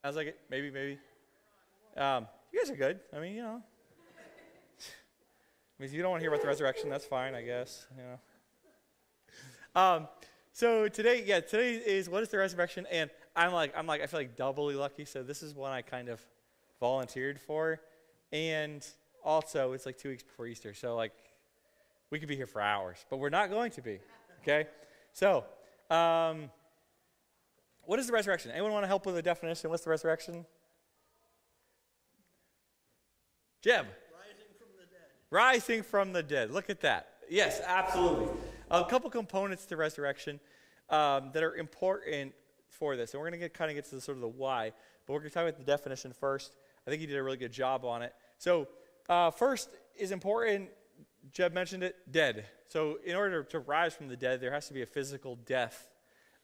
Sounds like it. Maybe. You guys are good. I mean, you know. I mean, if you don't want to hear about the resurrection, that's fine, I guess. You know. So today is what is the resurrection? And I feel like doubly lucky. So this is one I kind of volunteered for, and also it's like 2 weeks before Easter. So like, we could be here for hours, but we're not going to be. Okay. So, what is the resurrection? Anyone want to help with the definition? What's the resurrection? Jeb. Rising from the dead. Rising from the dead. Look at that. Yes, absolutely. A couple components to resurrection that are important for this. And we're going to get to the sort of the why, but we're going to talk about the definition first. I think you did a really good job on it. So first is important, Jeb mentioned it, dead. So in order to rise from the dead, there has to be a physical death.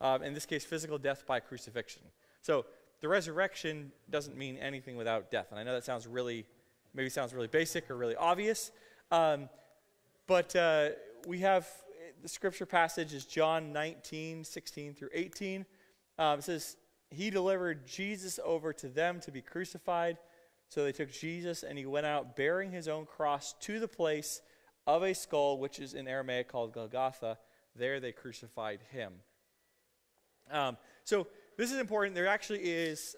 In this case, physical death by crucifixion. So the resurrection doesn't mean anything without death. And I know that sounds really basic or really obvious. But we have the scripture passage is John 19:16 through 18. It says, he delivered Jesus over to them to be crucified. So they took Jesus and he went out bearing his own cross to the place of a skull, which is in Aramaic called Golgotha. There they crucified him. So this is important. There actually is,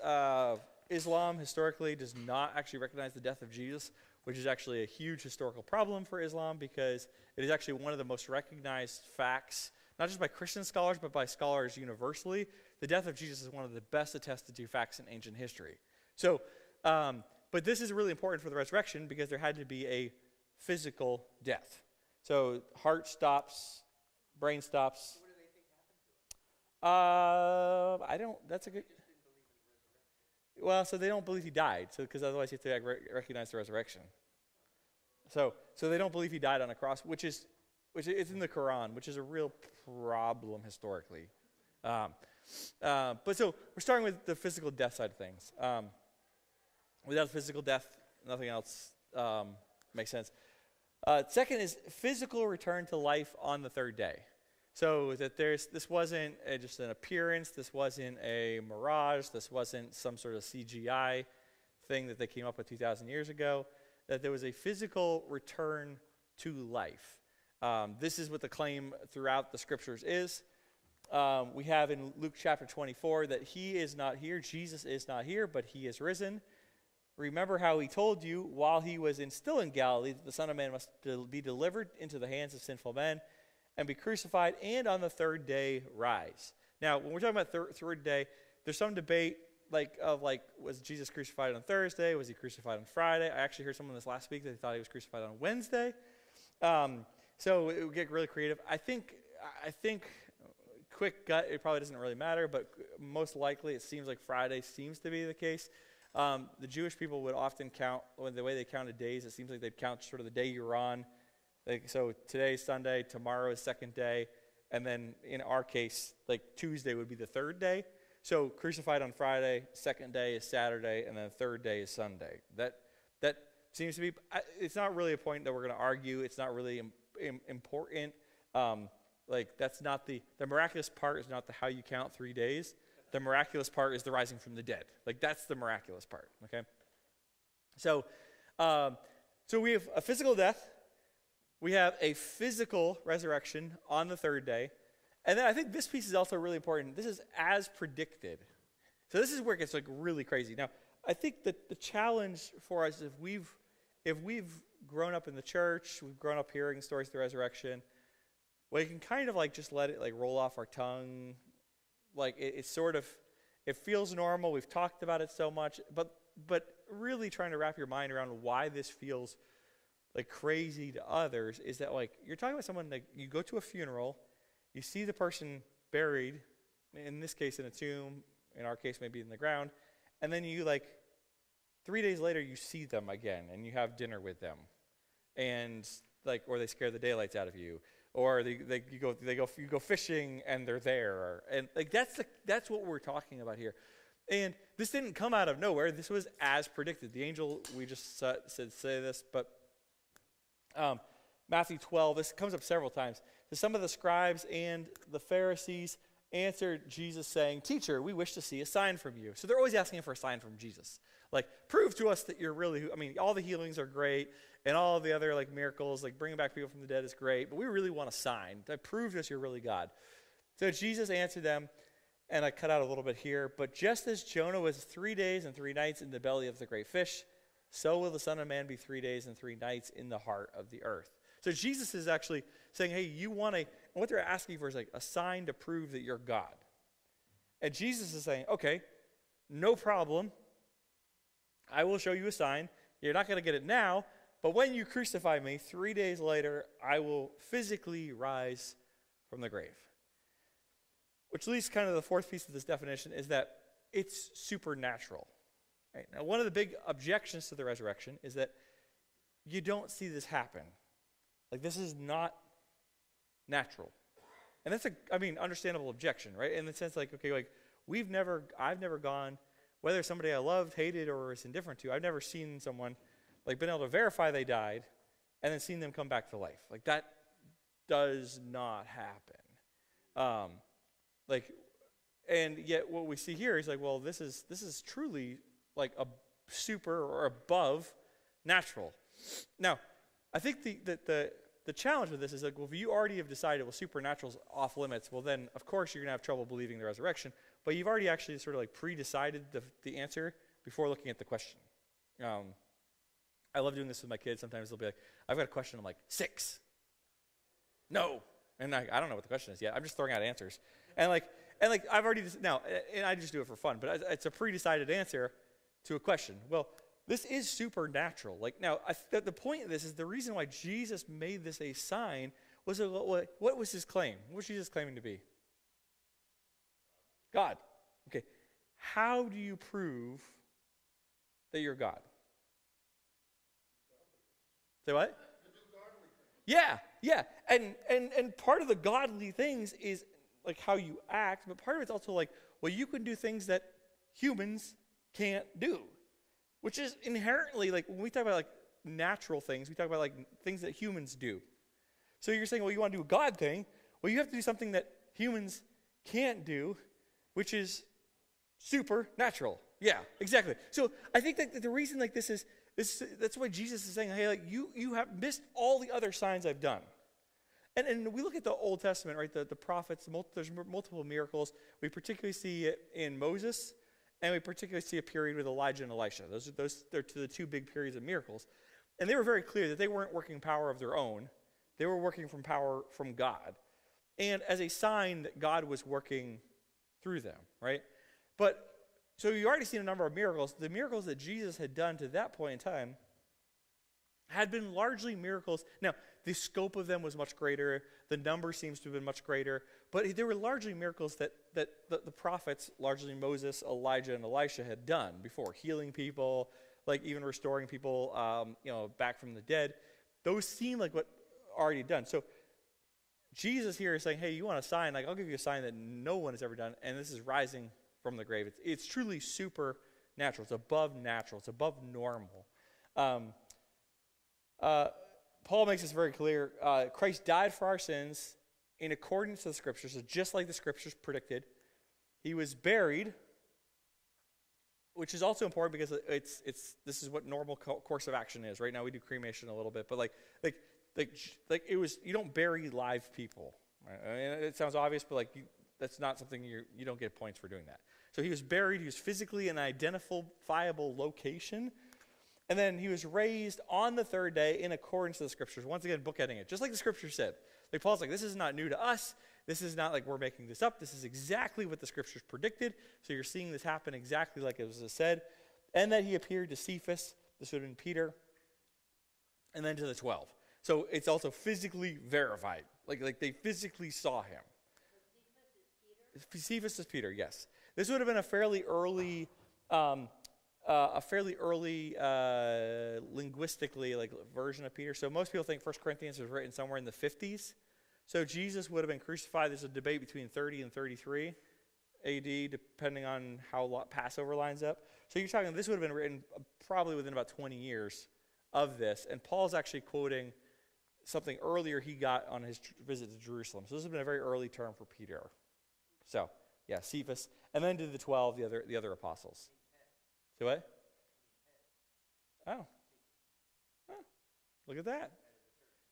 Islam historically does not actually recognize the death of Jesus, which is actually a huge historical problem for Islam because it is actually one of the most recognized facts, not just by Christian scholars, but by scholars universally. The death of Jesus is one of the best attested to facts in ancient history. So, but this is really important for the resurrection because there had to be a physical death. So heart stops, brain stops. What do they think happened to him? I don't, that's a good, well, so they don't believe he died, so because otherwise you have to recognize the resurrection. So they don't believe he died on a cross, which is in the Quran, which is a real problem historically. But so we're starting with the physical death side of things. Without physical death, nothing else makes sense. Second is physical return to life on the third day. So that this wasn't just an appearance, this wasn't a mirage, this wasn't some sort of CGI thing that they came up with 2,000 years ago, that there was a physical return to life. This is what the claim throughout the scriptures is. We have in Luke chapter 24 that he is not here, Jesus is not here, but he is risen. Remember how he told you while he was still in Galilee that the Son of Man must be delivered into the hands of sinful men and be crucified, and on the third day rise. Now, when we're talking about third day, there's some debate was Jesus crucified on Thursday? Was he crucified on Friday? I actually heard someone this last week that they thought he was crucified on Wednesday. So it would get really creative. I think quick gut, it probably doesn't really matter, but most likely it seems like Friday seems to be the case. The Jewish people would often count, the way they counted days, it seems like they'd count sort of the day you're on. So today's Sunday, tomorrow is second day, and then in our case, like Tuesday would be the third day. So crucified on Friday, second day is Saturday, and then third day is Sunday. That seems to be, it's not really a point that we're going to argue. It's not really important. That's not the miraculous part is not how you count 3 days. The miraculous part is the rising from the dead. Like that's the miraculous part, okay? So we have a physical death. We have a physical resurrection on the third day. And then I think this piece is also really important. This is as predicted. So this is where it gets like really crazy. Now, I think that the challenge for us, if we've grown up in the church, we've grown up hearing stories of the resurrection, we can kind of like just let it like roll off our tongue. Like it's sort of, it feels normal. We've talked about it so much, but really trying to wrap your mind around why this feels like crazy to others is that like you're talking about someone like you go to a funeral, you see the person buried, in this case in a tomb, in our case maybe in the ground, and then you like 3 days later you see them again and you have dinner with them, and like or they scare the daylights out of you, or you go fishing and they're there, and like that's what we're talking about here. And this didn't come out of nowhere. This was as predicted. The angel, we just said say this, but Matthew 12, this comes up several times. So some of the scribes and the Pharisees answered Jesus saying, "Teacher, we wish to see a sign from you." So they're always asking for a sign from Jesus. Like, prove to us that you're really who. I mean, all the healings are great, and all the other like miracles, like bringing back people from the dead is great, but we really want a sign to prove to us you're really God. So Jesus answered them, and I cut out a little bit here, but just as Jonah was 3 days and 3 nights in the belly of the great fish, so will the Son of Man be 3 days and 3 nights in the heart of the earth. So Jesus is actually saying, hey, you want a, what they're asking for is like a sign to prove that you're God. And Jesus is saying, okay, no problem. I will show you a sign. You're not going to get it now, but when you crucify me, 3 days later, I will physically rise from the grave. Which leads kind of the fourth piece of this definition is that it's supernatural. Right? Now, one of the big objections to the resurrection is that you don't see this happen. Like, this is not natural. And that's understandable objection, right? In the sense, like, okay, like, I've never gone, whether somebody I loved, hated, or was indifferent to, I've never seen someone, like, been able to verify they died and then seen them come back to life. Like, that does not happen. And yet what we see here is like, well, this is truly like a super or above natural. Now, I think the challenge with this is like, well, if you already have decided, well, supernatural's off limits, well, then of course you're going to have trouble believing the resurrection, but you've already actually sort of like pre-decided the answer before looking at the question. I love doing this with my kids. Sometimes they'll be like, I've got a question. I'm like, 6. No. And I don't know what the question is yet. I'm just throwing out answers. And I've already, now, and I just do it for fun, but it's a pre-decided answer to a question. Well, this is supernatural. Like, now, the point of this is the reason why Jesus made this a sign was, what was his claim? What was Jesus claiming to be? God. Okay. How do you prove that you're God? Say what? Yeah. And part of the godly things is like how you act, but part of it's also like, well, you can do things that humans can't do, which is inherently like, when we talk about like natural things, we talk about like things that humans do. So you're saying, well, you want to do a God thing, well, you have to do something that humans can't do, which is supernatural. Yeah, exactly. So I think that the reason like this is that's why Jesus is saying, hey, like you have missed all the other signs I've done. And we look at the Old Testament, right, the prophets, there's multiple miracles. We particularly see it in Moses, and we particularly see a period with Elijah and Elisha. Those are the two big periods of miracles. And they were very clear that they weren't working power of their own. They were working from power from God. And as a sign that God was working through them, right? But, so you've already seen a number of miracles. The miracles that Jesus had done to that point in time had been largely miracles. Now, the scope of them was much greater. The number seems to have been much greater. But there were largely miracles that the prophets, largely Moses, Elijah, and Elisha had done before. Healing people, like even restoring people back from the dead. Those seem like what already done. So Jesus here is saying, hey, you want a sign? Like, I'll give you a sign that no one has ever done. And this is rising from the grave. It's truly supernatural. It's above natural. It's above normal. Paul makes this very clear. Christ died for our sins in accordance to the Scriptures. So just like the Scriptures predicted, he was buried, which is also important because this is what normal course of action is. Right now we do cremation a little bit, but like it was, you don't bury live people. Right? I mean, it sounds obvious, but like that's not something you don't get points for doing that. So he was buried. He was physically in an identifiable location. And then he was raised on the third day in accordance to the Scriptures. Once again, bookending it, just like the Scripture said. Like Paul's like, this is not new to us. This is not like we're making this up. This is exactly what the Scriptures predicted. So you're seeing this happen exactly like it was said. And then he appeared to Cephas, this would have been Peter, and then to the 12. So it's also physically verified. Like they physically saw him. Cephas is Peter, yes. This would have been a fairly early linguistically like version of Peter. So most people think 1 Corinthians was written somewhere in the 50s. So Jesus would have been crucified. There's a debate between 30 and 33 AD, depending on how Passover lines up. So you're talking, this would have been written probably within about 20 years of this. And Paul's actually quoting something earlier he got on his visit to Jerusalem. So this has been a very early term for Peter. So, yeah, Cephas. And then to the 12, the other apostles. To what? Oh. Look at that.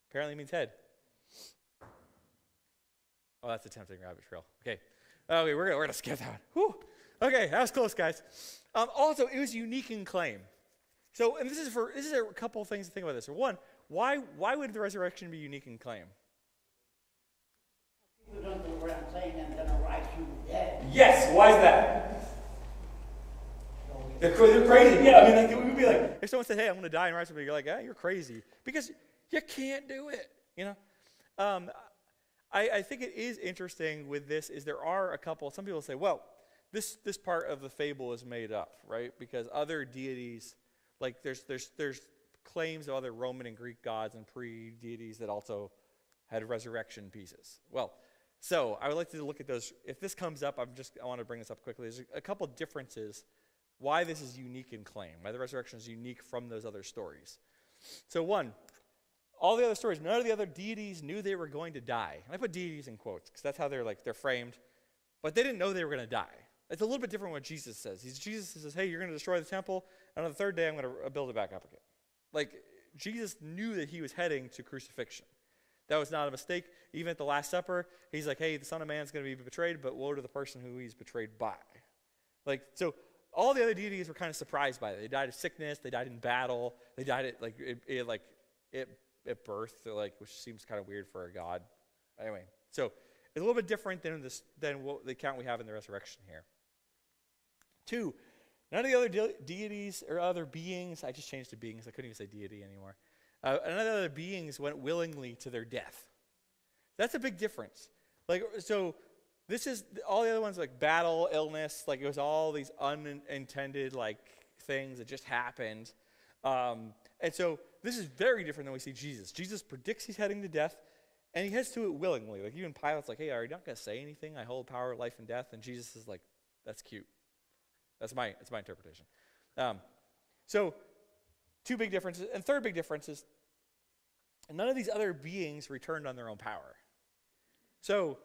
Apparently it means head. Oh, that's a tempting rabbit trail. Okay. Okay, we're gonna skip that one. Whew. Okay, that was close, guys. Also, it was unique in claim. So, and this is a couple of things to think about this. So one, why would the resurrection be unique in claim? People don't go around saying I'm going to rise from the dead. Yes, why is that? They're crazy. Yeah, I mean, like, it would be like, if someone said, hey, I'm going to die and rise from the dead, you're like, yeah, you're crazy. Because you can't do it, you know? I think it is interesting with this is there are a couple, some people say, well, this part of the fable is made up, right? Because other deities, like there's claims of other Roman and Greek gods and pre-deities that also had resurrection pieces. Well, so I would like to look at those. If this comes up, I want to bring this up quickly. There's a couple differences why this is unique in claim, why the resurrection is unique from those other stories. So one, all the other stories, none of the other deities knew they were going to die. And I put deities in quotes because that's how they're framed. But they didn't know they were going to die. It's a little bit different what Jesus says. Jesus says, hey, you're going to destroy the temple, and on the third day I'm going to build it back up again. Like, Jesus knew that he was heading to crucifixion. That was not a mistake. Even at the Last Supper, he's like, hey, the Son of Man is going to be betrayed, but woe to the person who he's betrayed by. Like, so all the other deities were kind of surprised by it. They died of sickness. They died in battle. They died at birth, which seems kind of weird for a god. Anyway, so it's a little bit different than what the account we have in the resurrection here. 2, none of the other deities or other beings, I just changed to beings, I couldn't even say deity anymore. None of the other beings went willingly to their death. That's a big difference. Like, so this is, all the other ones like battle, illness, like it was all these unintended like things that just happened. And so this is very different than we see Jesus. Jesus predicts he's heading to death, and he heads to it willingly. Like even Pilate's like, hey, are you not going to say anything? I hold power of life and death. And Jesus is like, that's cute. That's my interpretation. So 2 big differences. And third big difference is none of these other beings returned on their own power. So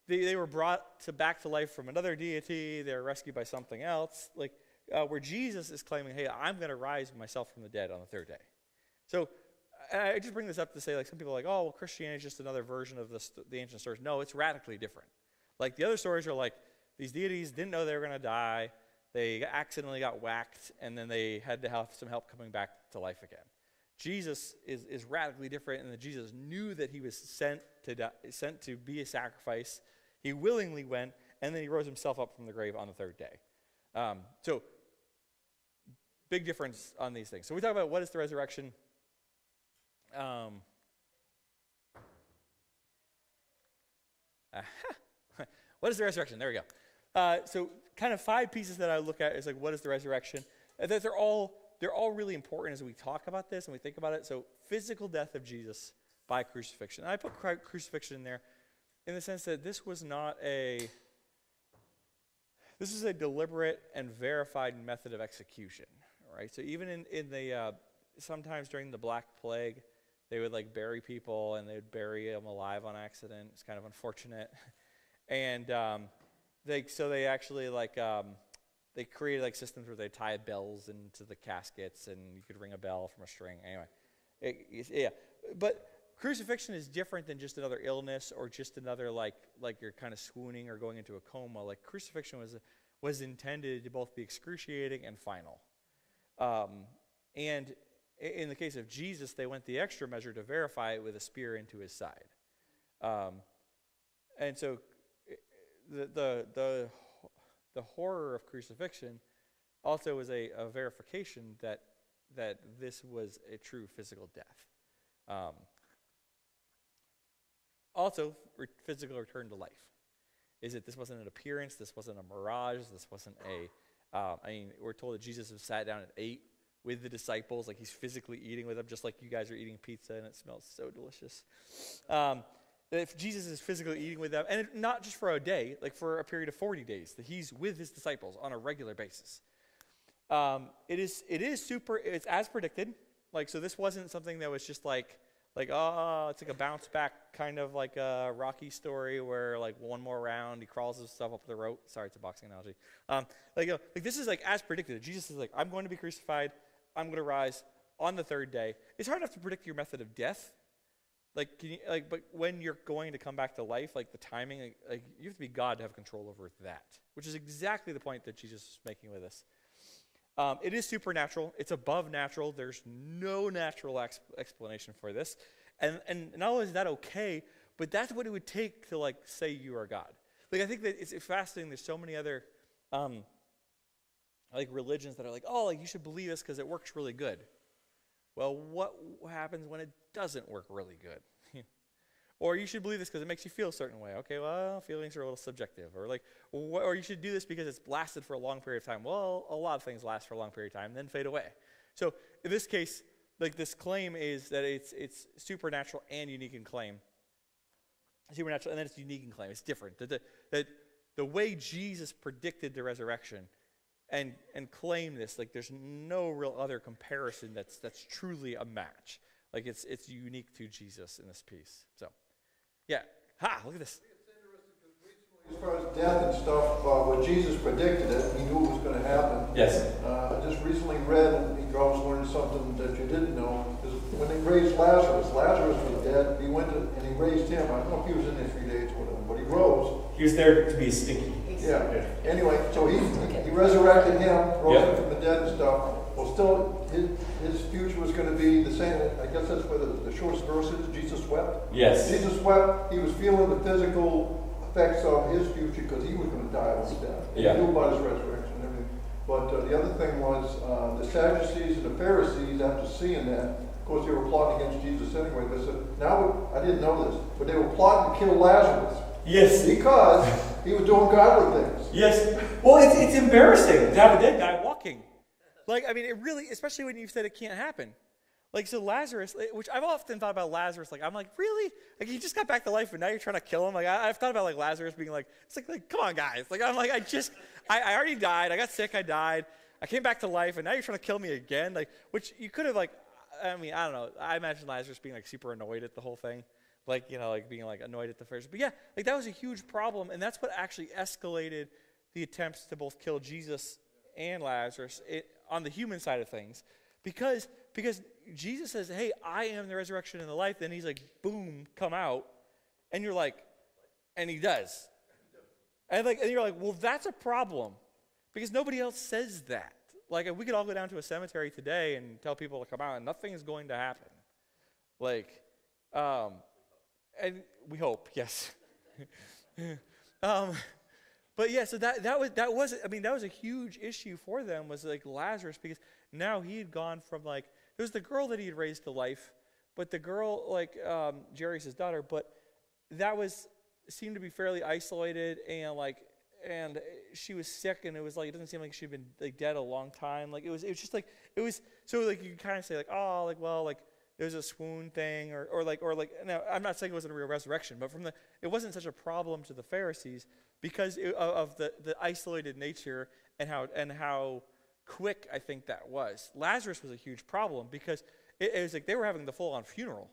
they were brought back to life from another deity. They were rescued by something else. Like where Jesus is claiming, hey, I'm going to rise myself from the dead on the third day. So I just bring this up to say, like, some people are like, oh, well, Christianity is just another version of the ancient stories. No, it's radically different. Like the other stories are like, these deities didn't know they were going to die. They accidentally got whacked, and then they had to have some help coming back to life again. Jesus is radically different in that Jesus knew that he was sent to be a sacrifice. He willingly went, and then he rose himself up from the grave on the third day. So big difference on these things. So we talk about what is the resurrection. What is the resurrection? There we go. So kind of 5 pieces that I look at is like, what is the resurrection? That they're all really important as we talk about this and we think about it. So physical death of Jesus by crucifixion. And I put crucifixion in there in the sense that this was a deliberate and verified method of execution, right? So even in the sometimes during the Black Plague, they would like bury people and they would bury them alive on accident. It's kind of unfortunate. And they actually they created like systems where they tie bells into the caskets and you could ring a bell from a string. Anyway, but crucifixion is different than just another illness or just another like you're kind of swooning or going into a coma. Like crucifixion was intended to both be excruciating and final. And in the case of Jesus, they went the extra measure to verify it with a spear into his side. And so the horror of crucifixion also was a verification that this was a true physical death. Also, physical return to life. This wasn't an appearance, this wasn't a mirage, this wasn't we're told that Jesus was sat down and ate with the disciples, like he's physically eating with them, just like you guys are eating pizza and it smells so delicious. If Jesus is physically eating with them, and not just for a day, like for a period of 40 days, that he's with his disciples on a regular basis. It's as predicted. Like, so this wasn't something that was just like like, oh, it's like a bounce back kind of like a Rocky story where like one more round, he crawls himself up the rope. Sorry, it's a boxing analogy. Like this is like as predicted. Jesus is like, I'm going to be crucified. I'm going to rise on the third day. It's hard enough to predict your method of death. Like, but when you're going to come back to life, like the timing, like you have to be God to have control over that, which is exactly the point that Jesus is making with this. It is supernatural. It's above natural. There's no natural explanation for this. And not only is that okay, but that's what it would take to, like, say you are God. Like, I think that it's fascinating. There's so many other, like, religions that are like, oh, like, you should believe this because it works really good. Well, what happens when it doesn't work really good? Or you should believe this because it makes you feel a certain way. Okay, well, feelings are a little subjective. Or like, or you should do this because it's lasted for a long period of time. Well, a lot of things last for a long period of time, then fade away. So in this case, like this claim is that it's supernatural and unique in claim. Supernatural, and then it's unique in claim. It's different. That the way Jesus predicted the resurrection and claimed this, like there's no real other comparison that's truly a match. Like it's unique to Jesus in this piece. So. Yeah. Look at this. As far as death and stuff, when Jesus predicted it, he knew it was going to happen. Yes. I just recently read, and you always learned something that you didn't know, because when they raised Lazarus was dead. He went and he raised him. I don't know if he was in there 3 days or whatever, but he rose. He was there to be stinky. Yeah. Anyway, so he resurrected him, rose him from the dead and stuff. Well, still, his future was going to be the same. I guess that's where the shortest verse is. Jesus wept. Yes. Jesus wept. He was feeling the physical effects of his future because he was going to die on his death. He knew about his resurrection and everything. But the other thing was the Sadducees and the Pharisees, after seeing that, of course, they were plotting against Jesus anyway. They said, now, I didn't know this, but they were plotting to kill Lazarus. Yes. Because he was doing godly things. Yes. Well, it's embarrassing to have a dead guy walking. Like, I mean, it really, especially when you said it can't happen. Like, so Lazarus, which I've often thought about Lazarus, like, I'm like, really? Like, he just got back to life, and now you're trying to kill him? Like, I've thought about, like, Lazarus being like, it's like come on, guys. Like, I'm like, I already died. I got sick. I died. I came back to life, and now you're trying to kill me again? Like, which you could have, like, I mean, I don't know. I imagine Lazarus being, like, super annoyed at the whole thing. Like, you know, like, being, like, annoyed at the first. But, yeah, like, that was a huge problem, and that's what actually escalated the attempts to both kill Jesus and Lazarus on the human side of things. Because Jesus says, hey, I am the resurrection and the life. Then he's like, boom, come out. And you're like, and he does. And you're like, well, that's a problem. Because nobody else says that. Like, we could all go down to a cemetery today and tell people to come out, and nothing is going to happen. Like, and we hope, yes. But yeah, so that was a huge issue for them, was like Lazarus, because now he had gone from, like, it was the girl that he had raised to life, but the girl, like, Jerry's his daughter, but that seemed to be fairly isolated, and she was sick, and it was like, it doesn't seem like she'd been, like, dead a long time. Like, it was just like, so, like, you kind of say, like, oh, like, well, like, there's a swoon thing, or now, I'm not saying it wasn't a real resurrection, but it wasn't such a problem to the Pharisees because of the isolated nature and how quick I think that was. Lazarus was a huge problem because it was like they were having the full-on funeral.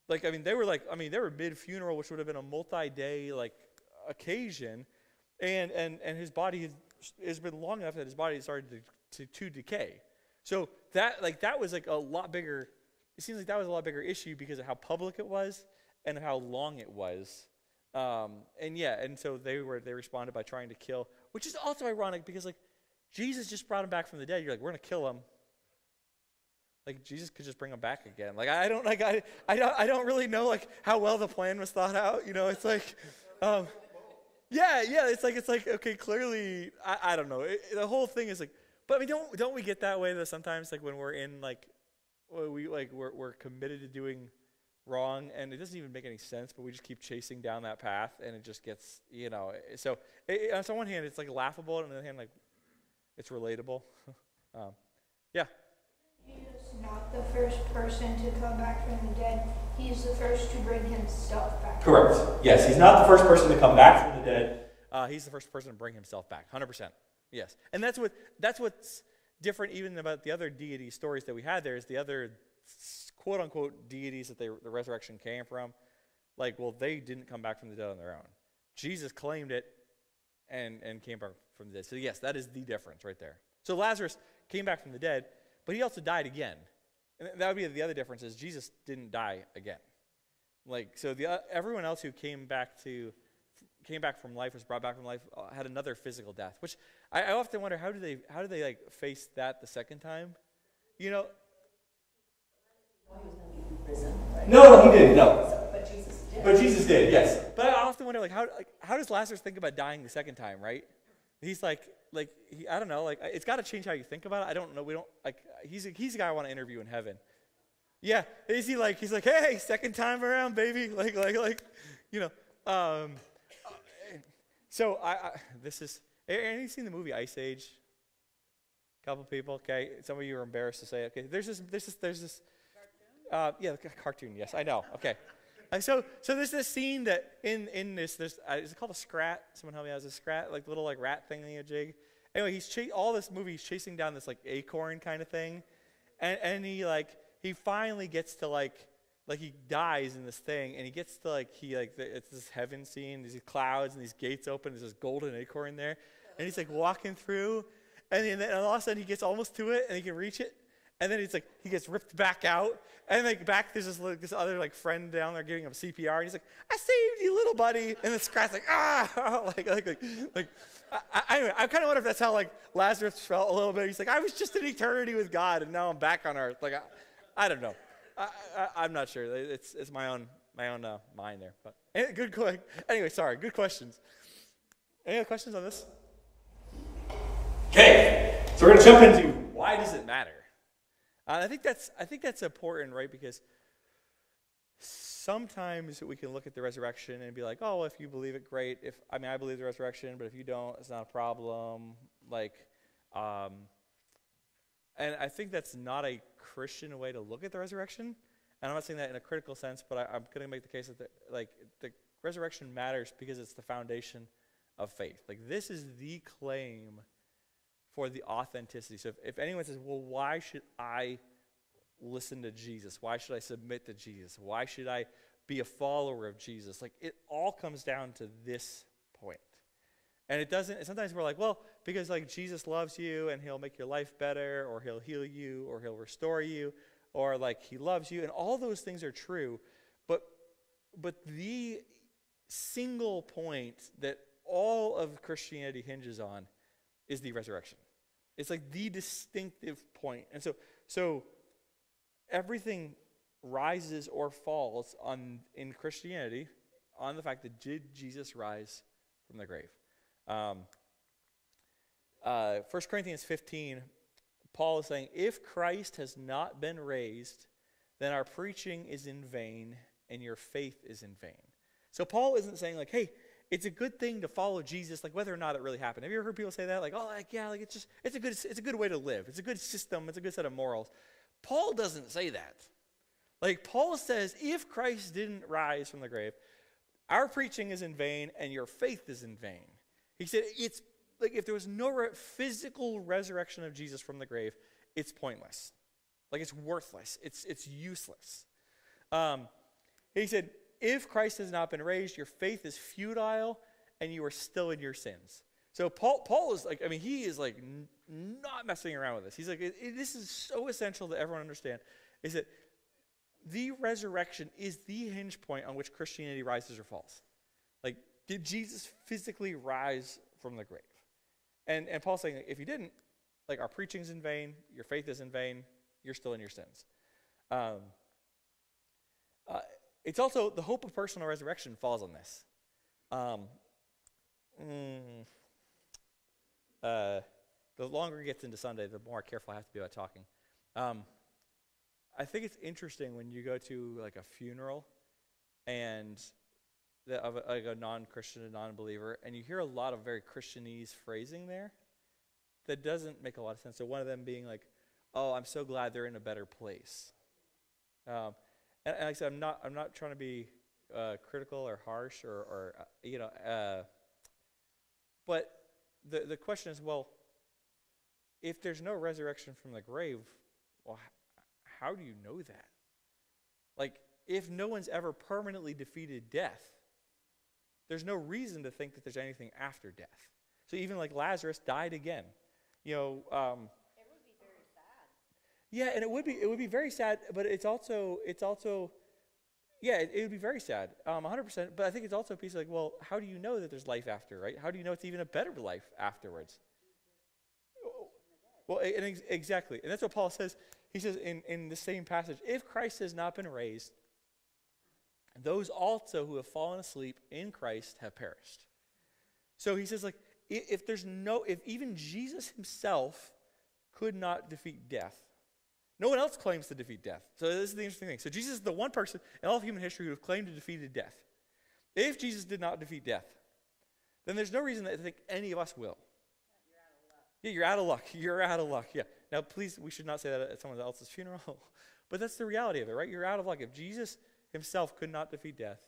Like, I mean, they were mid-funeral, which would have been a multi-day, like, occasion, and his body has been long enough that his body had started to decay. So that was like a lot bigger. It seems like that was a lot bigger issue because of how public it was and how long it was. And so they responded by trying to kill, which is also ironic because, like, Jesus just brought him back from the dead. You're like, we're going to kill him. Like, Jesus could just bring him back again. Like, I don't really know, like, how well the plan was thought out. You know, it's like, it's like, okay, clearly, I don't know. The whole thing is like, but I mean, don't we get that way that sometimes, like, when we're in, like, we're committed to doing wrong, and it doesn't even make any sense, but we just keep chasing down that path, and it just gets, you know. So on one hand, it's like laughable, and on the other hand, like, it's relatable. Yeah. Jesus is not the first person to come back from the dead. He's the first to bring himself back. Correct. Yes, he's not the first person to come back from the dead. He's the first person to bring himself back. 100%. Yes, and that's what's different even about the other deity stories that we had. There is the other quote unquote deities that the resurrection came from, like, well, they didn't come back from the dead on their own. Jesus claimed it and came back from the dead. So yes, that is the difference right there. So Lazarus came back from the dead, but he also died again. And that would be the other difference is Jesus didn't die again. Like, so everyone else who came back from life, was brought back from life, had another physical death, which I often wonder, how do they like face that the second time? You know? He was going to be risen, right? No, he didn't. No. But Jesus did. Yes. But I often wonder, like, how does Lazarus think about dying the second time, right? He's I don't know, like, it's got to change how you think about it. I don't know. We don't, like, he's the guy I want to interview in heaven. Yeah. Is he like, he's like, hey, second time around, baby. Like, you know. So this is, any seen the movie Ice Age? Couple people, okay. Some of you are embarrassed to say it. Okay. There's this. Yeah, the cartoon. Yes, I know. Okay. So there's this scene that in this, is it called a scrat? Someone help me out. Is it a scrat? Like little like rat thing in a jig? Anyway, all this movie, he's chasing down this like acorn kind of thing, and he finally gets to like he dies in this thing, and he gets to it's this heaven scene, these clouds and these gates open, there's this golden acorn there, and he's like walking through, and then all of a sudden he gets almost to it, and he can reach it, and then he gets ripped back out, and like back there's this other like friend down there giving him CPR, and he's like, I saved you, little buddy, and the scrat's like, anyway, I kind of wonder if that's how like Lazarus felt a little bit. He's like, I was just in eternity with God, and now I'm back on earth. Like, I don't know. I'm not sure. It's my own mind there. But anyway, sorry. Good questions. Any other questions on this? Okay, so we're gonna jump into why does it matter? I think that's important, right? Because sometimes we can look at the resurrection and be like, oh, well, if you believe it, great. I believe the resurrection, but if you don't, it's not a problem. And I think that's not a Christian way to look at the resurrection. And I'm not saying that in a critical sense, but I'm going to make the case that the resurrection matters because it's the foundation of faith. Like, this is the claim for the authenticity. So if anyone says, well, why should I listen to Jesus? Why should I submit to Jesus? Why should I be a follower of Jesus? Like, it all comes down to this point. And it doesn't, sometimes we're like, well, because like Jesus loves you and he'll make your life better, or he'll heal you, or he'll restore you, or like he loves you, and all those things are true. But the single point that all of Christianity hinges on is the resurrection. It's like the distinctive point. And so everything rises or falls in Christianity on the fact that did Jesus rise from the grave? 1 Corinthians 15, Paul is saying, if Christ has not been raised, then our preaching is in vain and your faith is in vain. So Paul isn't saying like, hey, it's a good thing to follow Jesus, like whether or not it really happened. Have you ever heard people say that? Like, oh, like, yeah, like it's a good way to live. It's a good system. It's a good set of morals. Paul doesn't say that. Like, Paul says, if Christ didn't rise from the grave, our preaching is in vain and your faith is in vain. He said, it's like if there was no physical resurrection of Jesus from the grave, it's pointless. Like, it's worthless. It's useless. He said, if Christ has not been raised, your faith is futile and you are still in your sins. So Paul is like, he is like not messing around with this. He's like, this is so essential that everyone understand, is that the resurrection is the hinge point on which Christianity rises or falls. Like, did Jesus physically rise from the grave? And Paul's saying, if you didn't, like, our preaching's in vain, your faith is in vain, you're still in your sins. It's also, the hope of personal resurrection falls on this. The longer it gets into Sunday, the more careful I have to be about talking. I think it's interesting when you go to like a funeral and of a non-Christian, a non-believer, and you hear a lot of very Christianese phrasing there that doesn't make a lot of sense. So one of them being like, oh, I'm so glad they're in a better place. And like I said, I'm not trying to be critical or harsh or but the question is, well, if there's no resurrection from the grave, well, how do you know that? Like, if no one's ever permanently defeated death, there's no reason to think that there's anything after death. So even like Lazarus died again. You know, It would be very sad. yeah, and it would be very sad, but it's also yeah, it would be very sad, 100%. But I think it's also a piece of like, well, how do you know that there's life after, right? How do you know it's even a better life afterwards? Well, exactly, and that's what Paul says. He says in the same passage, if Christ has not been raised, those also who have fallen asleep in Christ have perished. So he says, like, if even Jesus himself could not defeat death, no one else claims to defeat death. So this is the interesting thing. So Jesus is the one person in all of human history who have claimed to defeat death. If Jesus did not defeat death, then there's no reason to think any of us will. Yeah, you're out of luck. You're out of luck. Yeah. Now, please, we should not say that at someone else's funeral. But that's the reality of it, right? You're out of luck. If Jesus himself could not defeat death,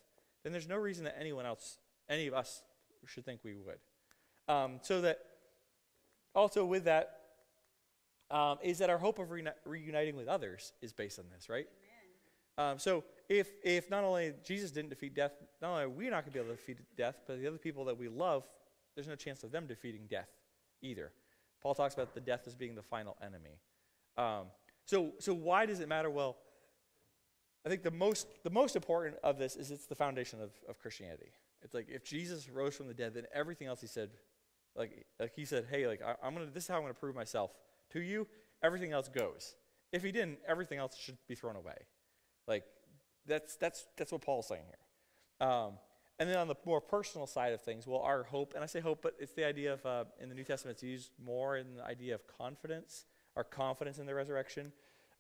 then there's no reason that anyone else, any of us, should think we would. So that, also with that, is that our hope of reuniting with others is based on this, right? So if not only Jesus didn't defeat death, not only are we not going to be able to defeat death, but the other people that we love, there's no chance of them defeating death either. Paul talks about the death as being the final enemy. So why does it matter? Well, I think the most important of this is it's the foundation of Christianity. It's like if Jesus rose from the dead, then everything else he said, like he said, hey, like this is how I'm gonna prove myself to you. Everything else goes. If he didn't, everything else should be thrown away. Like that's what Paul's saying here. And then on the more personal side of things, well, our hope, and I say hope, but it's the idea of, in the New Testament, it's used more in the idea of confidence, our confidence in the resurrection.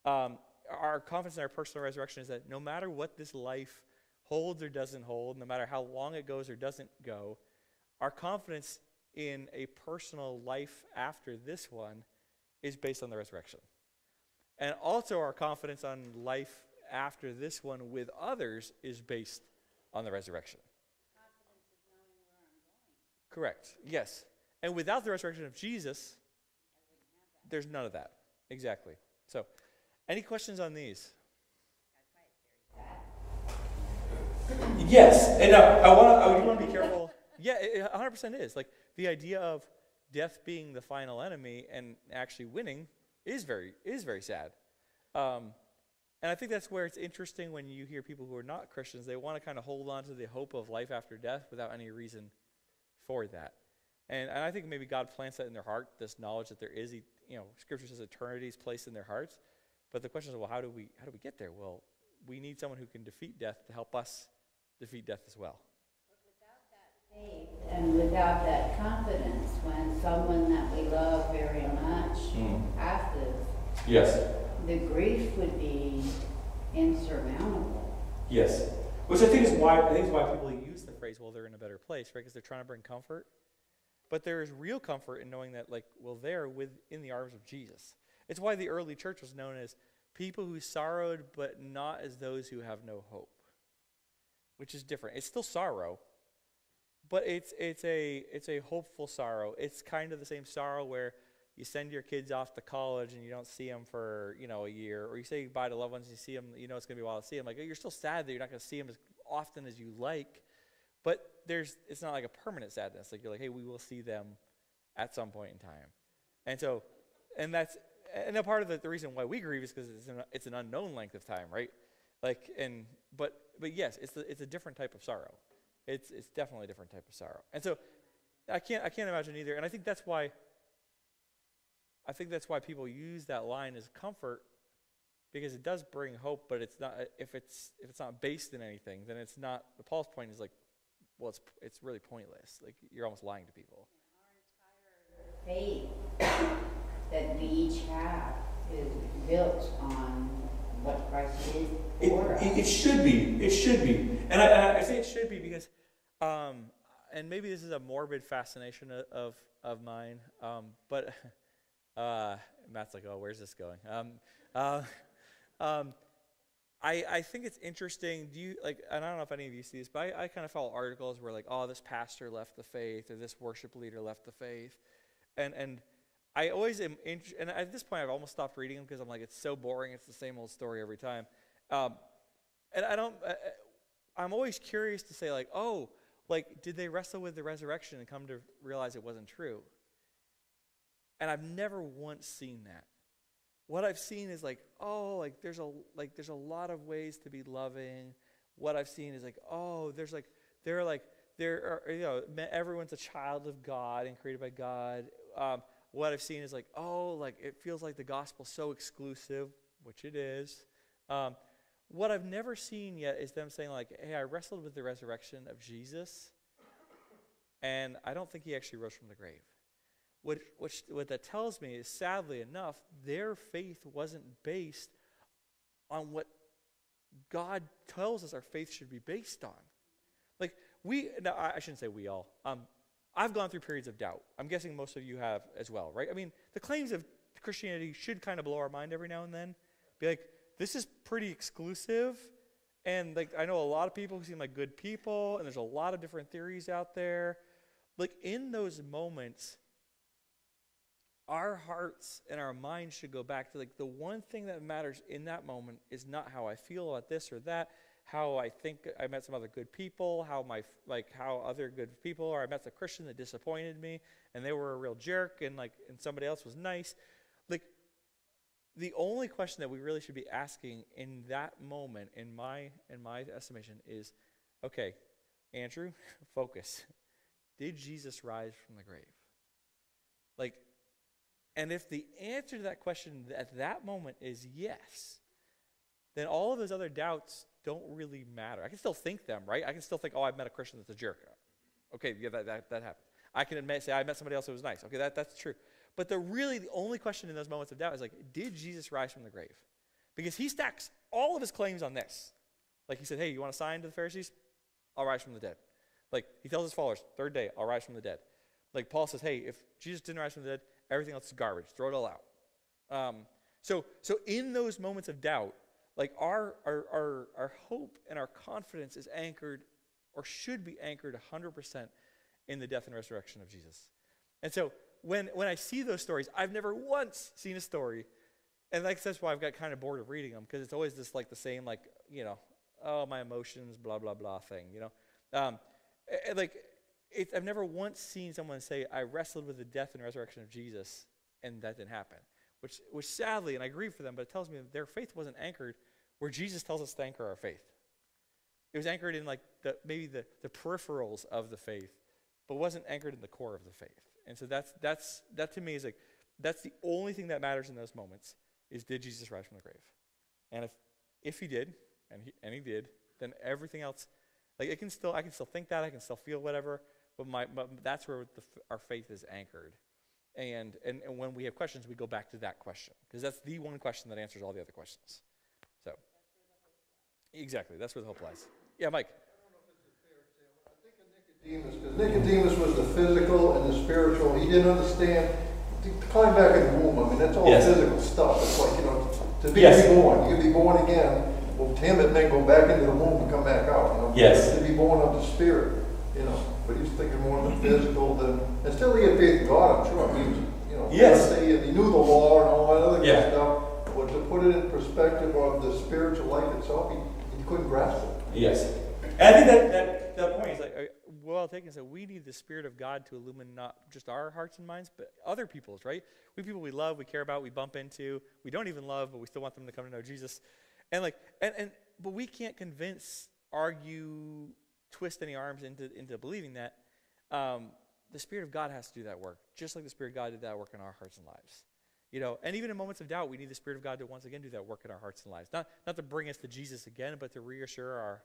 Our confidence in our personal resurrection is that no matter what this life holds or doesn't hold, no matter how long it goes or doesn't go, our confidence in a personal life after this one is based on the resurrection. And also our confidence on life after this one with others is based on the resurrection. Correct. Yes. And without the resurrection of Jesus, there's none of that. Exactly. So, any questions on these? Yes. And I do want to be careful. Yeah, it 100% is. Like, the idea of death being the final enemy and actually winning is very sad. And I think that's where it's interesting when you hear people who are not Christians, they want to kind of hold on to the hope of life after death without any reason for that. And I think maybe God plants that in their heart, this knowledge that there is, Scripture says eternity is placed in their hearts. But the question is, well, how do we get there? Well, we need someone who can defeat death to help us defeat death as well. But without that faith and without that confidence, when someone that we love very much passes, Yes. the grief would be insurmountable. Yes. Which I think is why people use the phrase, well, they're in a better place, right? Because they're trying to bring comfort. But there is real comfort in knowing that, they're in the arms of Jesus. It's why the early church was known as people who sorrowed, but not as those who have no hope, which is different. It's still sorrow, but it's a hopeful sorrow. It's kind of the same sorrow where you send your kids off to college and you don't see them for a year, or you say goodbye to loved ones and you see them, it's going to be a while to see them. Like, you're still sad that you're not going to see them as often as you like, but it's not like a permanent sadness. Like, you're like, hey, we will see them at some point in time. And so, and a part of the reason why we grieve is because it's an unknown length of time, right? Like, but yes, it's a different type of sorrow. It's definitely a different type of sorrow. And so, I can't imagine either. And I think that's why people use that line as comfort, because it does bring hope, but it's not, if it's not based in anything, then it's not. Paul's point is like, well, it's really pointless. Like, you're almost lying to people. Our entire faith that we each have is built on what Christ did for us. It should be. It should be. And I say it should be because, and maybe this is a morbid fascination of mine, but Matt's like, oh, where's this going? I think it's interesting. And I don't know if any of you see this, but I kind of follow articles where this pastor left the faith or this worship leader left the faith, and I always am interested. And at this point, I've almost stopped reading them because I'm like, it's so boring. It's the same old story every time. and I'm always curious to say, like, oh, like, did they wrestle with the resurrection and come to realize it wasn't true? And I've never once seen that. What I've seen is like, oh, like there's a lot of ways to be loving. What I've seen is like, oh, everyone's a child of God and created by God. What I've seen is like, oh, like it feels like the gospel's so exclusive, which it is. What I've never seen yet is them saying like, hey, I wrestled with the resurrection of Jesus, and I don't think he actually rose from the grave. What that tells me is, sadly enough, their faith wasn't based on what God tells us our faith should be based on. Like I shouldn't say we all. I've gone through periods of doubt. I'm guessing most of you have as well, right? I mean, the claims of Christianity should kind of blow our mind every now and then. Be like, this is pretty exclusive, and like I know a lot of people who seem like good people, and there's a lot of different theories out there. Like in those moments, our hearts and our minds should go back to like the one thing that matters in that moment is not how I feel about this or that, how I think I met some other good people, how other good people, or I met a Christian that disappointed me and they were a real jerk and somebody else was nice. Like the only question that we really should be asking in that moment, in my estimation, is, okay, Andrew, focus. Did Jesus rise from the grave? And if the answer to that question at that moment is yes, then all of those other doubts don't really matter. I can still think them, right? I can still think, oh, I've met a Christian that's a jerk. Okay, yeah, that happened. I can say I met somebody else who was nice. Okay, that's true. But the only question in those moments of doubt is like, did Jesus rise from the grave? Because he stacks all of his claims on this. Like he said, hey, you want a sign to the Pharisees? I'll rise from the dead. Like he tells his followers, third day, I'll rise from the dead. Like Paul says, hey, if Jesus didn't rise from the dead, everything else is garbage. Throw it all out. So in those moments of doubt, like our hope and our confidence is anchored, or should be anchored 100% in the death and resurrection of Jesus. And so when I see those stories, I've never once seen a story, and that's why I've got kind of bored of reading them, because it's always this like the same oh, my emotions, blah blah blah thing, I've never once seen someone say, I wrestled with the death and resurrection of Jesus, and that didn't happen. Which sadly, and I grieve for them, but it tells me that their faith wasn't anchored where Jesus tells us to anchor our faith. It was anchored in maybe the peripherals of the faith, but wasn't anchored in the core of the faith. And so that to me is that's the only thing that matters in those moments, is did Jesus rise from the grave? And if he did, and he did, then everything else, I can still think that, I can still feel whatever, but that's where our faith is anchored. And when we have questions, we go back to that question, because that's the one question that answers all the other questions. So, exactly, that's where the hope lies. Yeah, Mike. I think of Nicodemus, because Nicodemus was the physical and the spiritual. He didn't understand. To climb back in the womb, I mean, that's all physical stuff. It's like, to be reborn. You can be born again. Well, to him, it meant go back into the womb and come back out. Yes. To be born of the spirit, But he was thinking more of the physical than, and still he had faith in God, I'm sure. He was, Yes. He knew the law and all that other kind of stuff. But to put it in perspective of the spiritual life itself, he couldn't grasp it. Yes. And I think that point is well taken. So we need the Spirit of God to illumine not just our hearts and minds, but other people's, right? People we love, we care about, we bump into, we don't even love, but we still want them to come to know Jesus. But we can't convince, argue, twist any arms into believing that. The Spirit of God has to do that work, just like the Spirit of God did that work in our hearts and lives. And even in moments of doubt, we need the Spirit of God to once again do that work in our hearts and lives. Not to bring us to Jesus again, but to reassure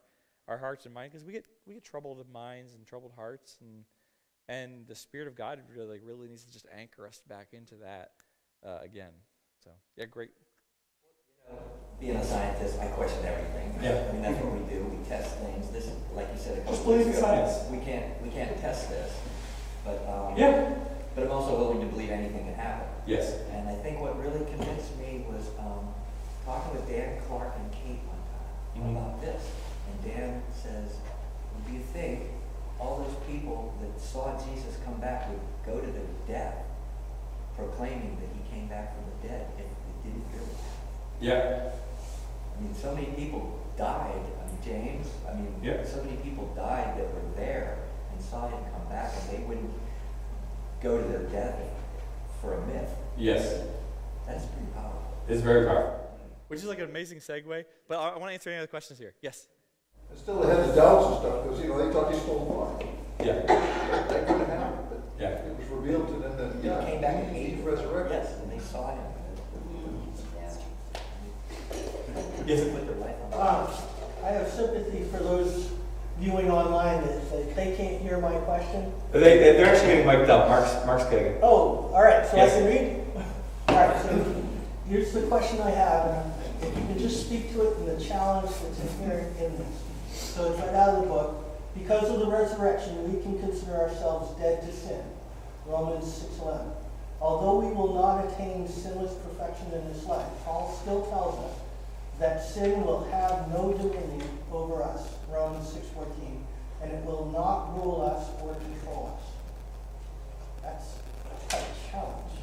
our hearts and minds, because we get troubled minds and troubled hearts, and the Spirit of God really needs to just anchor us back into that again. So yeah, great. Being a scientist, I question everything. Yeah. I mean, that's what we do. We test things. This, like you said, Just believe in science. We can't test this, but But I'm also willing to believe anything can happen. Yes. And I think what really convinced me was talking with Dan Clark and Kate one time about this. And Dan says, do you think all those people that saw Jesus come back would go to their death proclaiming that he came back from the dead if it didn't really happen? Yeah. I mean, so many people died, I mean, James, I mean, Yeah. so many people died that were there and saw him come back, and they wouldn't go to their death for a myth. Yes. That's pretty powerful. It's very powerful. Which is like an amazing segue. But I want to answer any other questions here. Yes? And still they had the doubts and stuff, because, they thought he stole the body. Yeah. That couldn't happen, but Yeah. it was revealed to them that, He came back and he's ate. resurrected. Yes, and they saw him. Yes. Put their life on. I have sympathy for those viewing online that they can't hear my question. They're actually getting wiped out. Mark's getting it. Oh, all right, so Yes. I can read? All right, so here's the question I have. If you can just speak to it and the challenge that's inherent in this. So it's right out of the book. Because of the resurrection, we can consider ourselves dead to sin. Romans 6:11. Although we will not attain sinless perfection in this life, Paul still tells us that sin will have no dominion over us, Romans 6:14, and it will not rule us or control us. That's quite a challenge.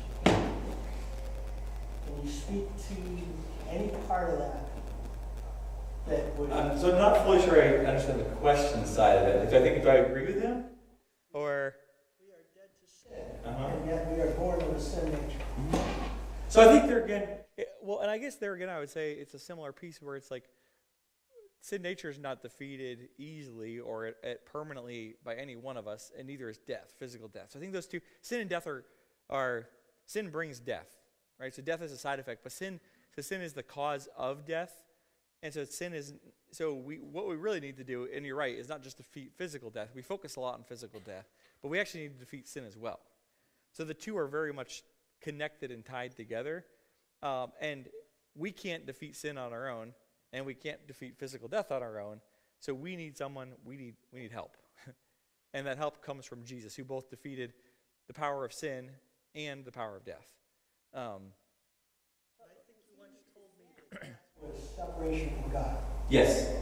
Can you speak to any part of that that would... So I'm not fully sure I understand the question side of it. I think, do I agree with him? Or, We are dead to sin, Uh-huh. and yet we are born with a sin nature. So I think they're again. well, and I guess there again, I would say it's a similar piece where it's like sin nature is not defeated easily or permanently by any one of us, and neither is death, physical death. So I think those two, sin and death are sin brings death, right? So death is a side effect, but sin is the cause of death, and so sin is. So what we really need to do, and you're right, is not just defeat physical death. We focus a lot on physical death, but we actually need to defeat sin as well. So the two are very much connected and tied together, and we can't defeat sin on our own, and we can't defeat physical death on our own. So we need someone. We need help, and that help comes from Jesus, who both defeated the power of sin and the power of death. I think you once told me that death was separation from God. Yes.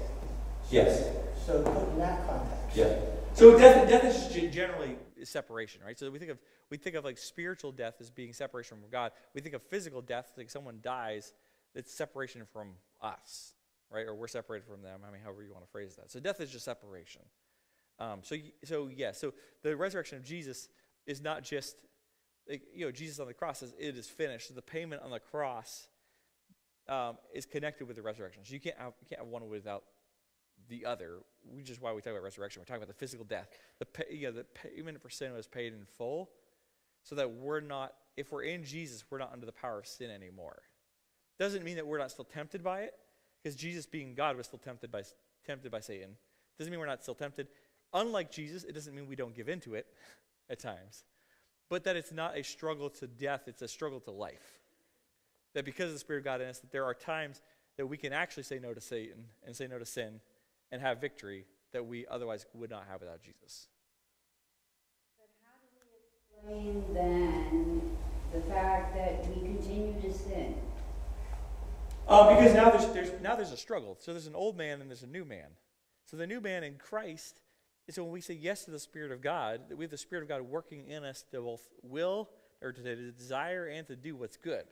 Yes. So put in that context. Yeah. So death is generally Separation, right? So we think of like spiritual death as being separation from God. We think of physical death, like someone dies, it's separation from us, right? Or we're separated from them. I mean, however you want to phrase that. So death is just separation. So the resurrection of Jesus is not just, like, Jesus on the cross says it is finished. So the payment on the cross is connected with the resurrection. So you can't have one without the other, which is why we talk about resurrection. We're talking about the physical death. The payment for sin was paid in full, so that if we're in Jesus, we're not under the power of sin anymore. Doesn't mean that we're not still tempted by it, because Jesus, being God, was still tempted by Satan. Doesn't mean we're not still tempted. Unlike Jesus, it doesn't mean we don't give into it at times, but that it's not a struggle to death; it's a struggle to life. That because of the Spirit of God in us, that there are times that we can actually say no to Satan and say no to sin, and have victory that we otherwise would not have without Jesus. But how do we explain then the fact that we continue to sin? Because now there's a struggle. So there's an old man and there's a new man. So the new man in Christ, so when we say yes to the Spirit of God, that we have the Spirit of God working in us to both will, or to desire and to do what's good.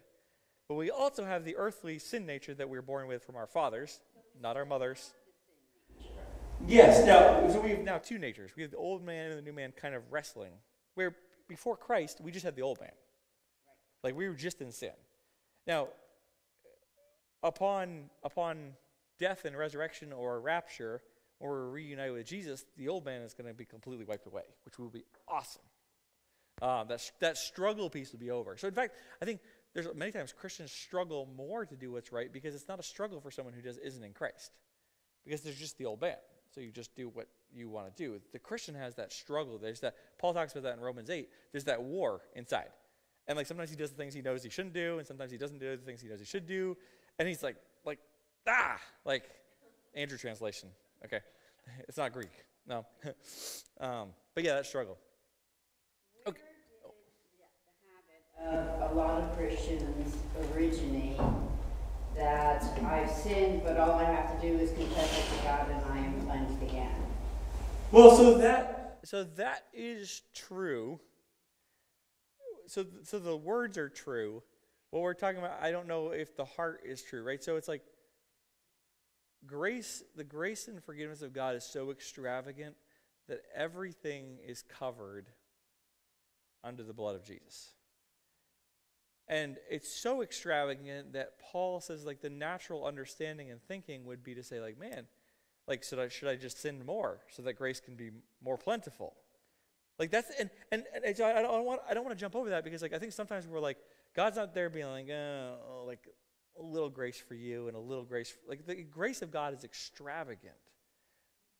But we also have the earthly sin nature that we were born with from our fathers, not our mothers. yes. Now, So we have now two natures. We have the old man and the new man kind of wrestling. Where before Christ, we just had the old man. Like we were just in sin. Now, upon death and resurrection or rapture, or we're reunited with Jesus, the old man is going to be completely wiped away, which will be awesome. That struggle piece will be over. So in fact, I think there's many times Christians struggle more to do what's right because it's not a struggle for someone who isn't in Christ. Because there's just the old man. So you just do what you want to do. The Christian has that struggle. There's that. Paul talks about that in Romans 8. There's that war inside. And like sometimes he does the things he knows he shouldn't do, and sometimes he doesn't do the things he knows he should do. And he's like Andrew translation. Okay. It's not Greek. No. But yeah, that struggle. Okay. The habit of a lot of Christians originate that I've sinned, but all I have to do is confess it to God and I am cleansed again. Well, so that is true. So the words are true. What we're talking about, I don't know if the heart is true, right? So it's like the grace and forgiveness of God is so extravagant that everything is covered under the blood of Jesus. And it's so extravagant that Paul says, like, the natural understanding and thinking would be to say, like, man, like, should I just sin more so that grace can be more plentiful? Like, that's, and so I don't want to jump over that, because, like, I think sometimes we're like, God's not there being like, like a little grace for you and a little grace. Like, the grace of God is extravagant.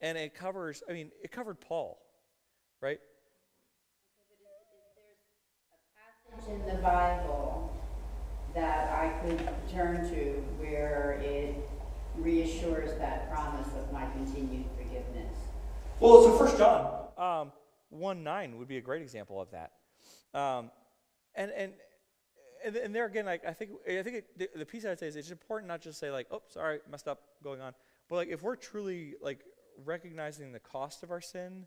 And it covered Paul, right? There's a passage in the Bible that I could turn to where it reassures that promise of my continued forgiveness. Well, so 1 John 1:9 would be a great example of that. And there again, like, I think the piece I would say is it's important not just to say, like, oh, sorry, messed up, going on. But, like, if we're truly, like, recognizing the cost of our sin,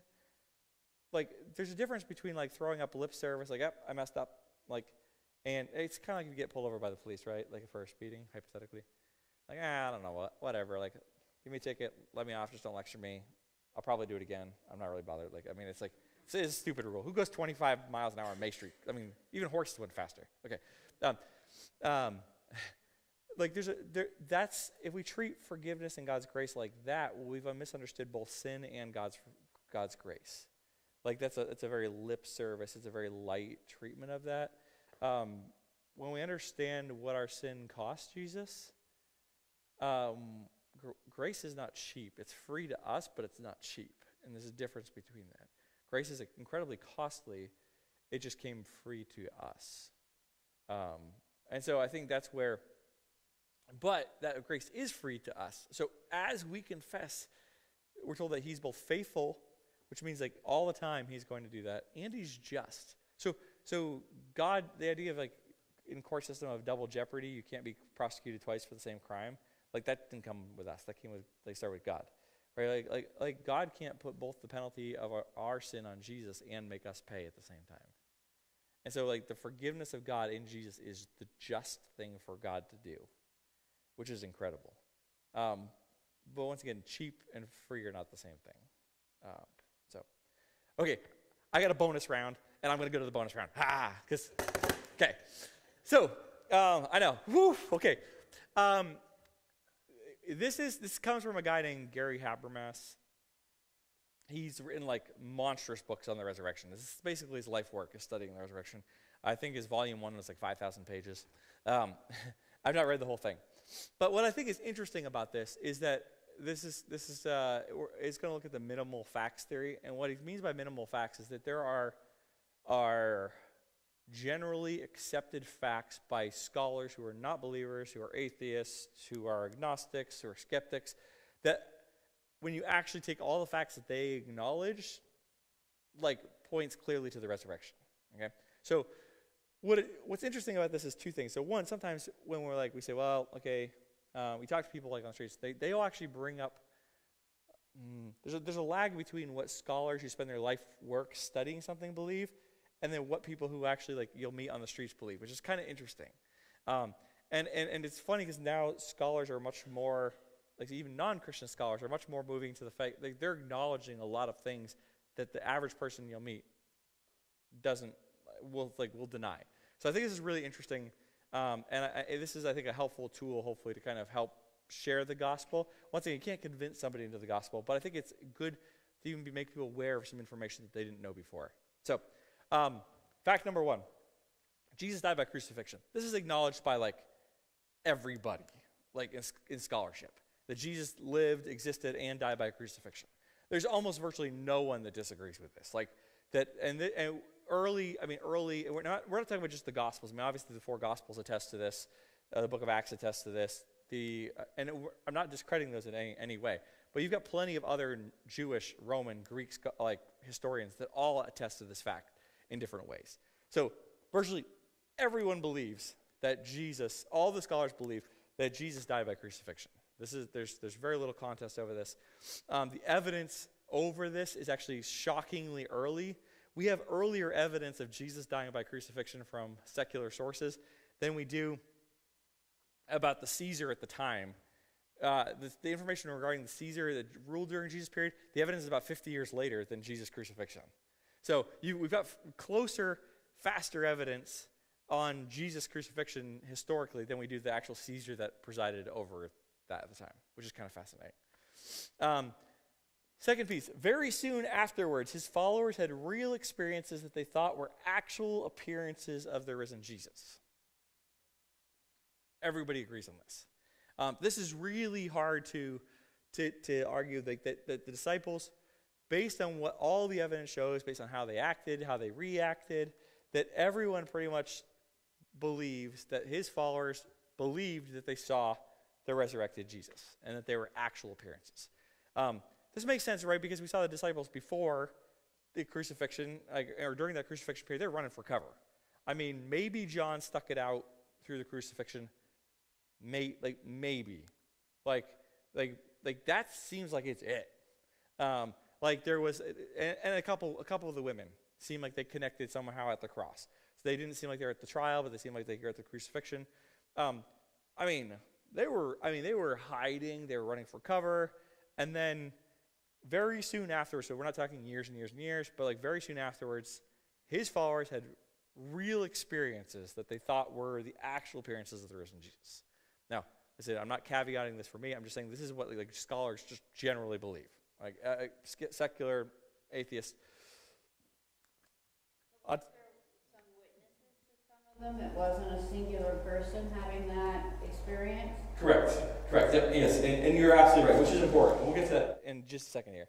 like, there's a difference between, like, throwing up lip service, like, yep, I messed up, like, and it's kind of like if you get pulled over by the police, right? Like, for a speeding, hypothetically. Like, I don't know, whatever, like, give me a ticket, let me off, just don't lecture me. I'll probably do it again. I'm not really bothered. Like, I mean, it's like, it's a stupid rule. Who goes 25 miles an hour on May Street? I mean, even horses went faster. Okay. Like, that's, if we treat forgiveness and God's grace like that, well, we've misunderstood both sin and God's grace. Like, it's a very lip service. It's a very light treatment of that. When we understand what our sin cost Jesus, grace is not cheap. It's free to us, but it's not cheap. And there's a difference between that. Grace is incredibly costly. It just came free to us. And so I think that's where, but that grace is free to us. So as we confess, we're told that he's both faithful, which means, like, all the time he's going to do that, and he's just. So God, the idea of, like, in court system of double jeopardy, you can't be prosecuted twice for the same crime. Like, that didn't come with us. That came with, they start with God, right? Like God can't put both the penalty of our sin on Jesus and make us pay at the same time. And so, like, the forgiveness of God in Jesus is the just thing for God to do, which is incredible. But once again, cheap and free are not the same thing. Okay, I got a bonus round, and I'm going to go to the bonus round. Okay. So, I know. Woo, okay. This comes from a guy named Gary Habermas. He's written, like, monstrous books on the resurrection. This is basically his life work, is studying the resurrection. I think his volume 1 was like 5,000 pages. I've not read the whole thing. But what I think is interesting about this is that it's going to look at the minimal facts theory. And what he means by minimal facts is that there are generally accepted facts by scholars who are not believers, who are atheists, who are agnostics, who are skeptics, that when you actually take all the facts that they acknowledge, like, points clearly to the resurrection. Okay, so what's interesting about this is two things. So one, sometimes when we say, well, okay, we talk to people, like, on the streets, they all actually bring up. There's a lag between what scholars who spend their life work studying something believe, and then what people who actually, like, you'll meet on the streets believe, which is kind of interesting. And it's funny because now scholars are much more, like, even non-Christian scholars are much more moving to the fact, like, they're acknowledging a lot of things that the average person you'll meet will deny. So I think this is really interesting, and this is, I think, a helpful tool, hopefully, to kind of help share the gospel. Once again, you can't convince somebody into the gospel, but I think it's good to even make people aware of some information that they didn't know before. So, fact number 1, Jesus died by crucifixion. This is acknowledged by, like, everybody, like, in scholarship, that Jesus lived, existed, and died by crucifixion. There's almost virtually no one that disagrees with this. Like, that, and early, we're not talking about just the Gospels. I mean, obviously the 4 Gospels attest to this. The book of Acts attests to this. I'm not discrediting those in any way, but you've got plenty of other Jewish, Roman, Greek, like, historians that all attest to this fact in different ways. So virtually everyone believes that Jesus, all the scholars believe that Jesus died by crucifixion. There's very little contest over this. The evidence over this is actually shockingly early. We have earlier evidence of Jesus dying by crucifixion from secular sources than we do about the Caesar at the time the information regarding the Caesar that ruled during Jesus' period, the evidence is about 50 years later than Jesus' crucifixion. So we've got closer, faster evidence on Jesus' crucifixion historically than we do the actual Caesar that presided over that at the time, which is kind of fascinating. Second piece, very soon afterwards, his followers had real experiences that they thought were actual appearances of the risen Jesus. Everybody agrees on this. This is really hard to argue that the disciples, based on what all the evidence shows, based on how they acted, how they reacted, that everyone pretty much believes that his followers believed that they saw the resurrected Jesus and that they were actual appearances. This makes sense, right? Because we saw the disciples before the crucifixion, or during that crucifixion period, they were running for cover. I mean, maybe John stuck it out through the crucifixion. Maybe. Like that seems like it's it. Like there was, and a couple of the women seemed like they connected somehow at the cross. So they didn't seem like they were at the trial, but they seemed like they were at the crucifixion. They were hiding. They were running for cover, and then very soon afterwards. So we're not talking years and years and years, but like very soon afterwards, his followers had real experiences that they thought were the actual appearances of the risen Jesus. Now, I said I'm not caveating this for me. I'm just saying this is what like scholars just generally believe. Like secular atheists. Was there some witnesses to some of them? It wasn't a singular person having that experience? Correct. Yep, yes, and you're absolutely right, which is important. We'll get to that in just a second here.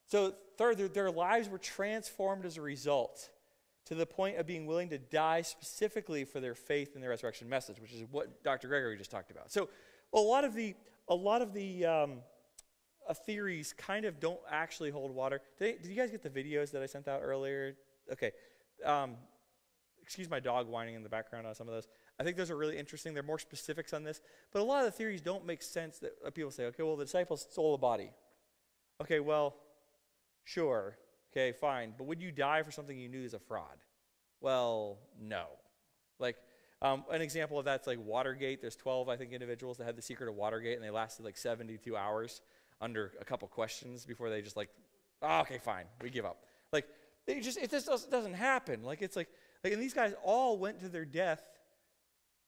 So third, their lives were transformed as a result to the point of being willing to die specifically for their faith in the resurrection message, which is what Dr. Gregory just talked about. So a lot of the theories kind of don't actually hold water. Did you guys get the videos that I sent out earlier? Okay. Excuse my dog whining in the background on some of those. I think those are really interesting. They're more specifics on this. But a lot of the theories don't make sense that people say, okay, well, the disciples stole a body. Okay, well, sure. Okay, fine. But would you die for something you knew is a fraud? Well, no. Like, an example of that's like Watergate. There's 12, I think, individuals that had the secret of Watergate, and they lasted like 72 hours under a couple questions before they just like, oh, okay, fine, we give up. Like, it just doesn't happen. Like, it's like, and these guys all went to their death,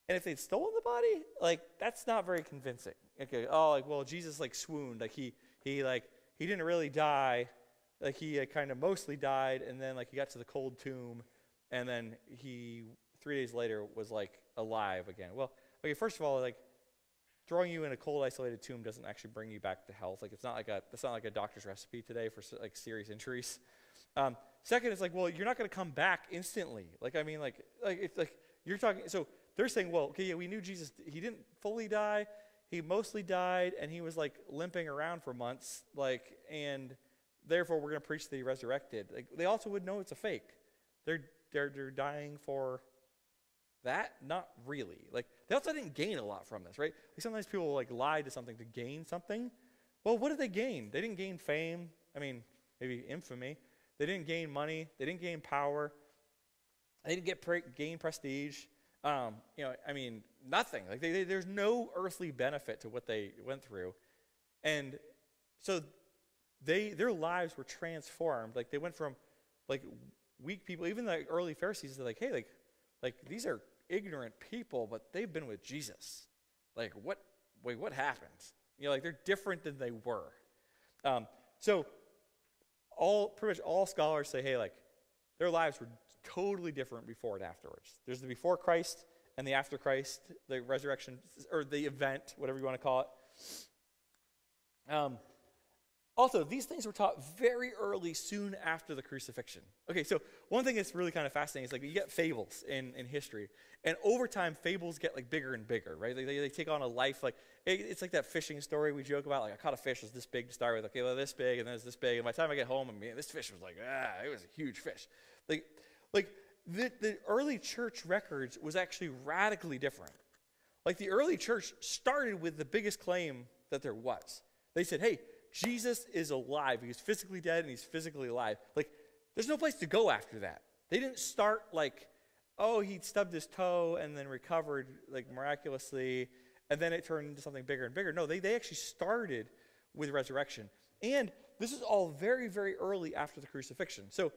and if they'd stolen the body, like, that's not very convincing. Okay, oh, like, well, Jesus like swooned, like he didn't really die, like he kind of mostly died, and then like he got to the cold tomb, and then he 3 days later was like alive again. Well, okay, first of all, like throwing you in a cold, isolated tomb doesn't actually bring you back to health. Like that's not like a doctor's recipe today for like serious injuries. Second, it's like, well, you're not going to come back instantly. Like, I mean, like it's like you're talking. So they're saying, well, okay, yeah, we knew Jesus. He didn't fully die. He mostly died, and he was like limping around for months. Like, and therefore, we're going to preach that he resurrected. Like, they also would know it's a fake. They're dying for that? Not really. Like, they also didn't gain a lot from this, right? Like, sometimes people like lie to something to gain something. Well, what did they gain? They didn't gain fame. I mean, maybe infamy. They didn't gain money. They didn't gain power. They didn't gain prestige. I mean, nothing. Like, there's no earthly benefit to what they went through, and so their lives were transformed. Like, they went from like weak people. Even the early Pharisees, they're like, hey, like these are ignorant people, but they've been with Jesus. Like, what happened? You know, like they're different than they were. So pretty much all scholars say, hey, like their lives were totally different before and afterwards. There's the before Christ and the after Christ, the resurrection or the event, whatever you want to call it. Also, these things were taught very early, soon after the crucifixion. Okay, so one thing that's really kind of fascinating is like you get fables in history, and over time, fables get like bigger and bigger, right? They take on a life. Like it's like that fishing story we joke about. Like I caught a fish, it was this big to start with. Okay, well this big, and then it's this big, and by the time I get home, this fish was like it was a huge fish. Like the early church records was actually radically different. Like the early church started with the biggest claim that there was. They said, hey, Jesus is alive. He's physically dead and he's physically alive. Like, there's no place to go after that. They didn't start like, oh, he stubbed his toe and then recovered like miraculously, and then it turned into something bigger and bigger. No, they actually started with resurrection. And this is all very, very early after the crucifixion. So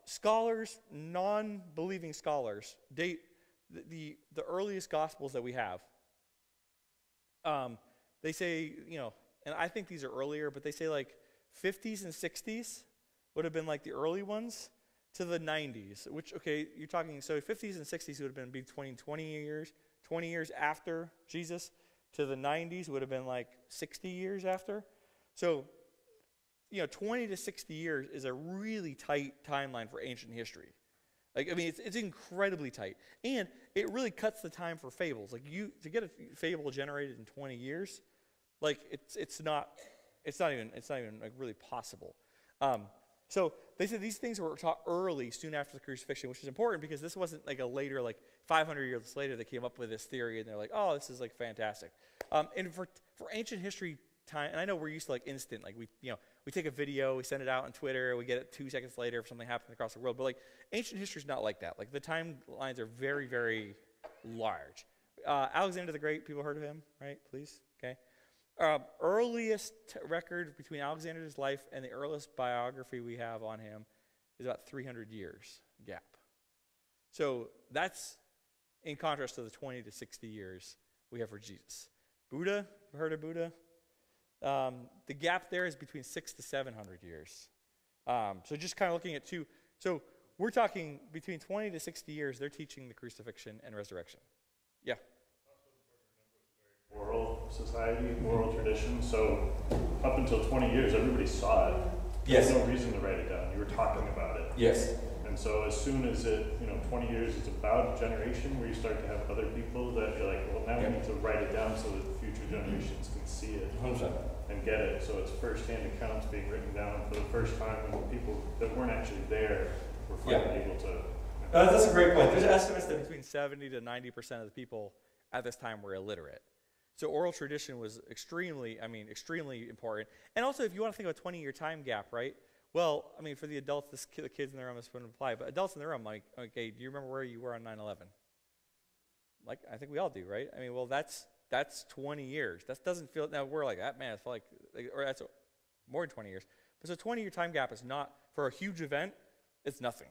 scholars, non-believing scholars, date the earliest Gospels that we have. They say, and I think these are earlier, but they say like 50s and 60s would have been like the early ones to the 90s, which, okay, you're talking, so 50s and 60s would have been between 20 years after Jesus, to the 90s would have been like 60 years after. So, 20 to 60 years is a really tight timeline for ancient history. It's incredibly tight. And it really cuts the time for fables. To get a fable generated in 20 years, it's not even like really possible. So they said these things were taught early, soon after the crucifixion, which is important because this wasn't like a later, 500 years later, they came up with this theory and they're like, oh, this is like fantastic. And for ancient history time, and I know we're used to instant, we take a video, we send it out on Twitter, we get it 2 seconds later if something happens across the world. But ancient history is not like that. The timelines are very, very large. Alexander the Great, people heard of him, right? Please, okay. Earliest record between Alexander's life and the earliest biography we have on him is about 300 years gap. So that's in contrast to the 20 to 60 years we have for Jesus. Buddha, heard of Buddha? The gap there is between 600 to 700 years. So just kind of looking at two. So we're talking between 20 to 60 years, they're teaching the crucifixion and resurrection. Yeah. Oral society, oral tradition. So up until 20 years, everybody saw it. Yes. There's no reason to write it down. You were talking about it. Yes. And so as soon as 20 years is about a generation where you start to have other people that you're like, well, now we need to write it down so that future generations can see it 100%. and get it. So it's first-hand accounts being written down for the first time, and people that weren't actually there were finally able to. That's a great point. There's estimates that between 70 to 90% of the people at this time were illiterate. So oral tradition was extremely important. And also, if you want to think of a 20-year time gap, right? Well, for the adults, the kids in the room, this wouldn't apply. But adults in the room, okay, do you remember where you were on 9/11? I think we all do, right? Well, that's 20 years. That doesn't feel, now we're like, that man, it felt or that's more than 20 years. But so 20-year time gap is not, for a huge event, it's nothing.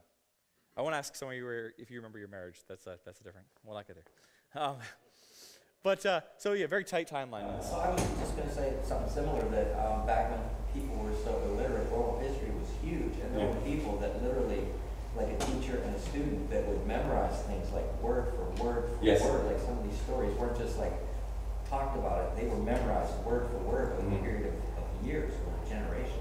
I want to ask some of you if you remember your marriage. That's a different, we'll not get there. Very tight timeline. So I was just going to say something similar, that back when people were so illiterate, oral history was huge, and there were people that literally, like a teacher and a student, that would memorize things like word for word for word. Like some of these stories weren't just talked about it; they were memorized word for word over a period of years or generations.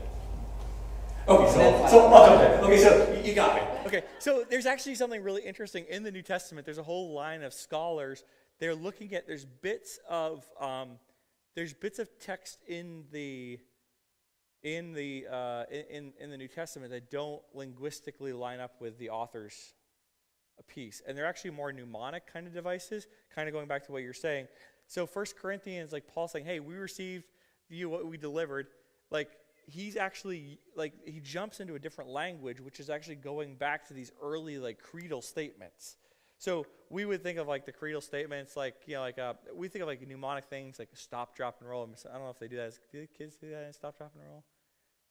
Okay, so you got me. Okay, so there's actually something really interesting in the New Testament. There's a whole line of scholars. They're looking at, there's bits of text in the New Testament that don't linguistically line up with the author's piece, and they're actually more mnemonic kind of devices. Kind of going back to what you're saying. So 1 Corinthians, Paul saying, "Hey, we received you what we delivered." He's actually he jumps into a different language, which is actually going back to these early creedal statements. So we would think of the creedal statements, we think of mnemonic things like stop, drop, and roll. I don't know if they do that. Do the kids do that in stop, drop, and roll?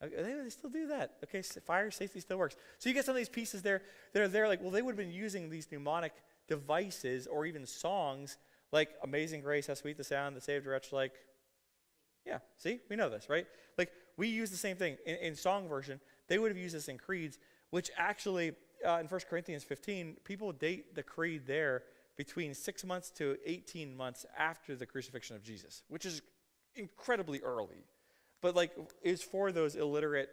Okay, they still do that. Okay, fire safety still works. So you get some of these pieces there that are there they would have been using these mnemonic devices or even songs like Amazing Grace, how sweet the sound that saved a wretch like. Yeah, see, we know this, right? We use the same thing in song version. They would have used this in creeds, which actually, in 1 Corinthians 15, people date the creed there between 6 months to 18 months after the crucifixion of Jesus, which is incredibly early. But it's for those illiterate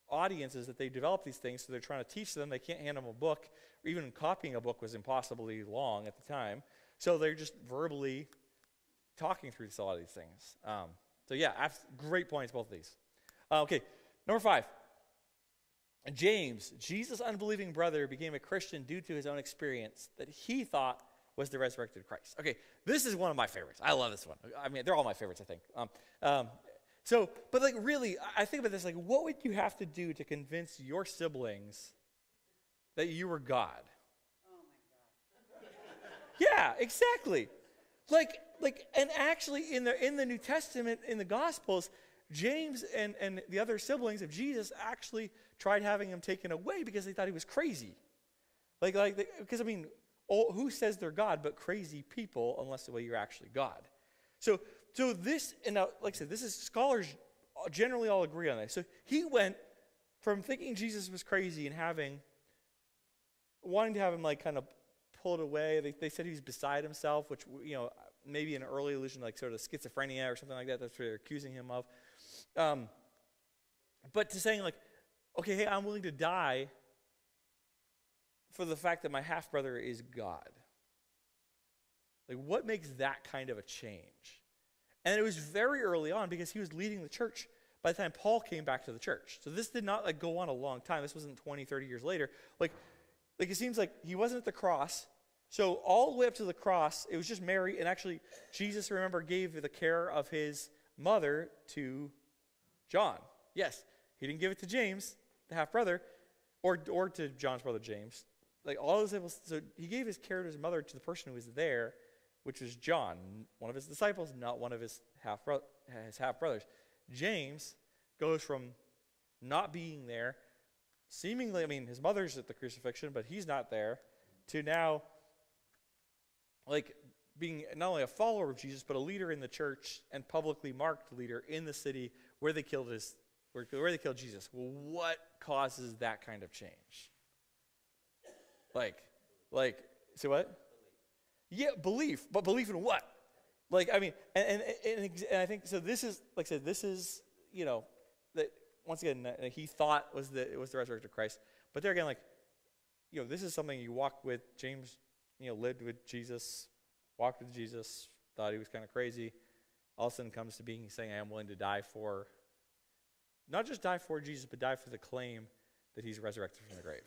audiences that they develop these things, so they're trying to teach them. They can't hand them a book. Or even copying a book was impossibly long at the time. So they're just verbally talking through a lot of these things. Great points, both of these. Okay, number 5. James, Jesus' unbelieving brother, became a Christian due to his own experience that he thought was the resurrected Christ. Okay, this is one of my favorites. I love this one. They're all my favorites, I think. Really, I think about this, what would you have to do to convince your siblings that you were God? Oh my God. Yeah, exactly. And actually in the New Testament, in the Gospels, James and the other siblings of Jesus actually tried having him taken away because they thought he was crazy. Because I mean, who says they're God but crazy people, unless you're actually God? So this, and now, like I said, this is scholars generally all agree on this. So he went from thinking Jesus was crazy and wanting to have him like kind of pulled away. They said he was beside himself, which, maybe an early allusion like sort of schizophrenia or something like that. That's what they're accusing him of. But to saying like, okay, hey, I'm willing to die for the fact that my half-brother is God. Like, what makes that kind of a change? And it was very early on because he was leading the church by the time Paul came back to the church. So this did not like go on a long time. This wasn't 20, 30 years later. Like it seems like he wasn't at the cross. So all the way up to the cross, it was just Mary. And actually, Jesus, remember, gave the care of his mother to John. Yes, he didn't give it to James, the half-brother, or to John's brother James. Like all those disciples, so he gave his care to his mother to the person who was there, which was John, one of his disciples, not one of his half-brothers. James goes from not being there, seemingly, I mean, his mother's at the crucifixion, but he's not there, to now, like, being not only a follower of Jesus, but a leader in the church and publicly marked leader in the city where they killed Jesus. Well, what causes that kind of change? Say what? Yeah, belief, but belief in what? Like, I mean, and I think, so this is, like I said, this is, that once again, he thought it was the resurrected Christ. But there again, like, this is something you walk with. James, lived with Jesus, walked with Jesus, thought he was kind of crazy. All of a sudden comes to being saying, I am willing to die for, not just die for Jesus, but die for the claim that he's resurrected from the grave.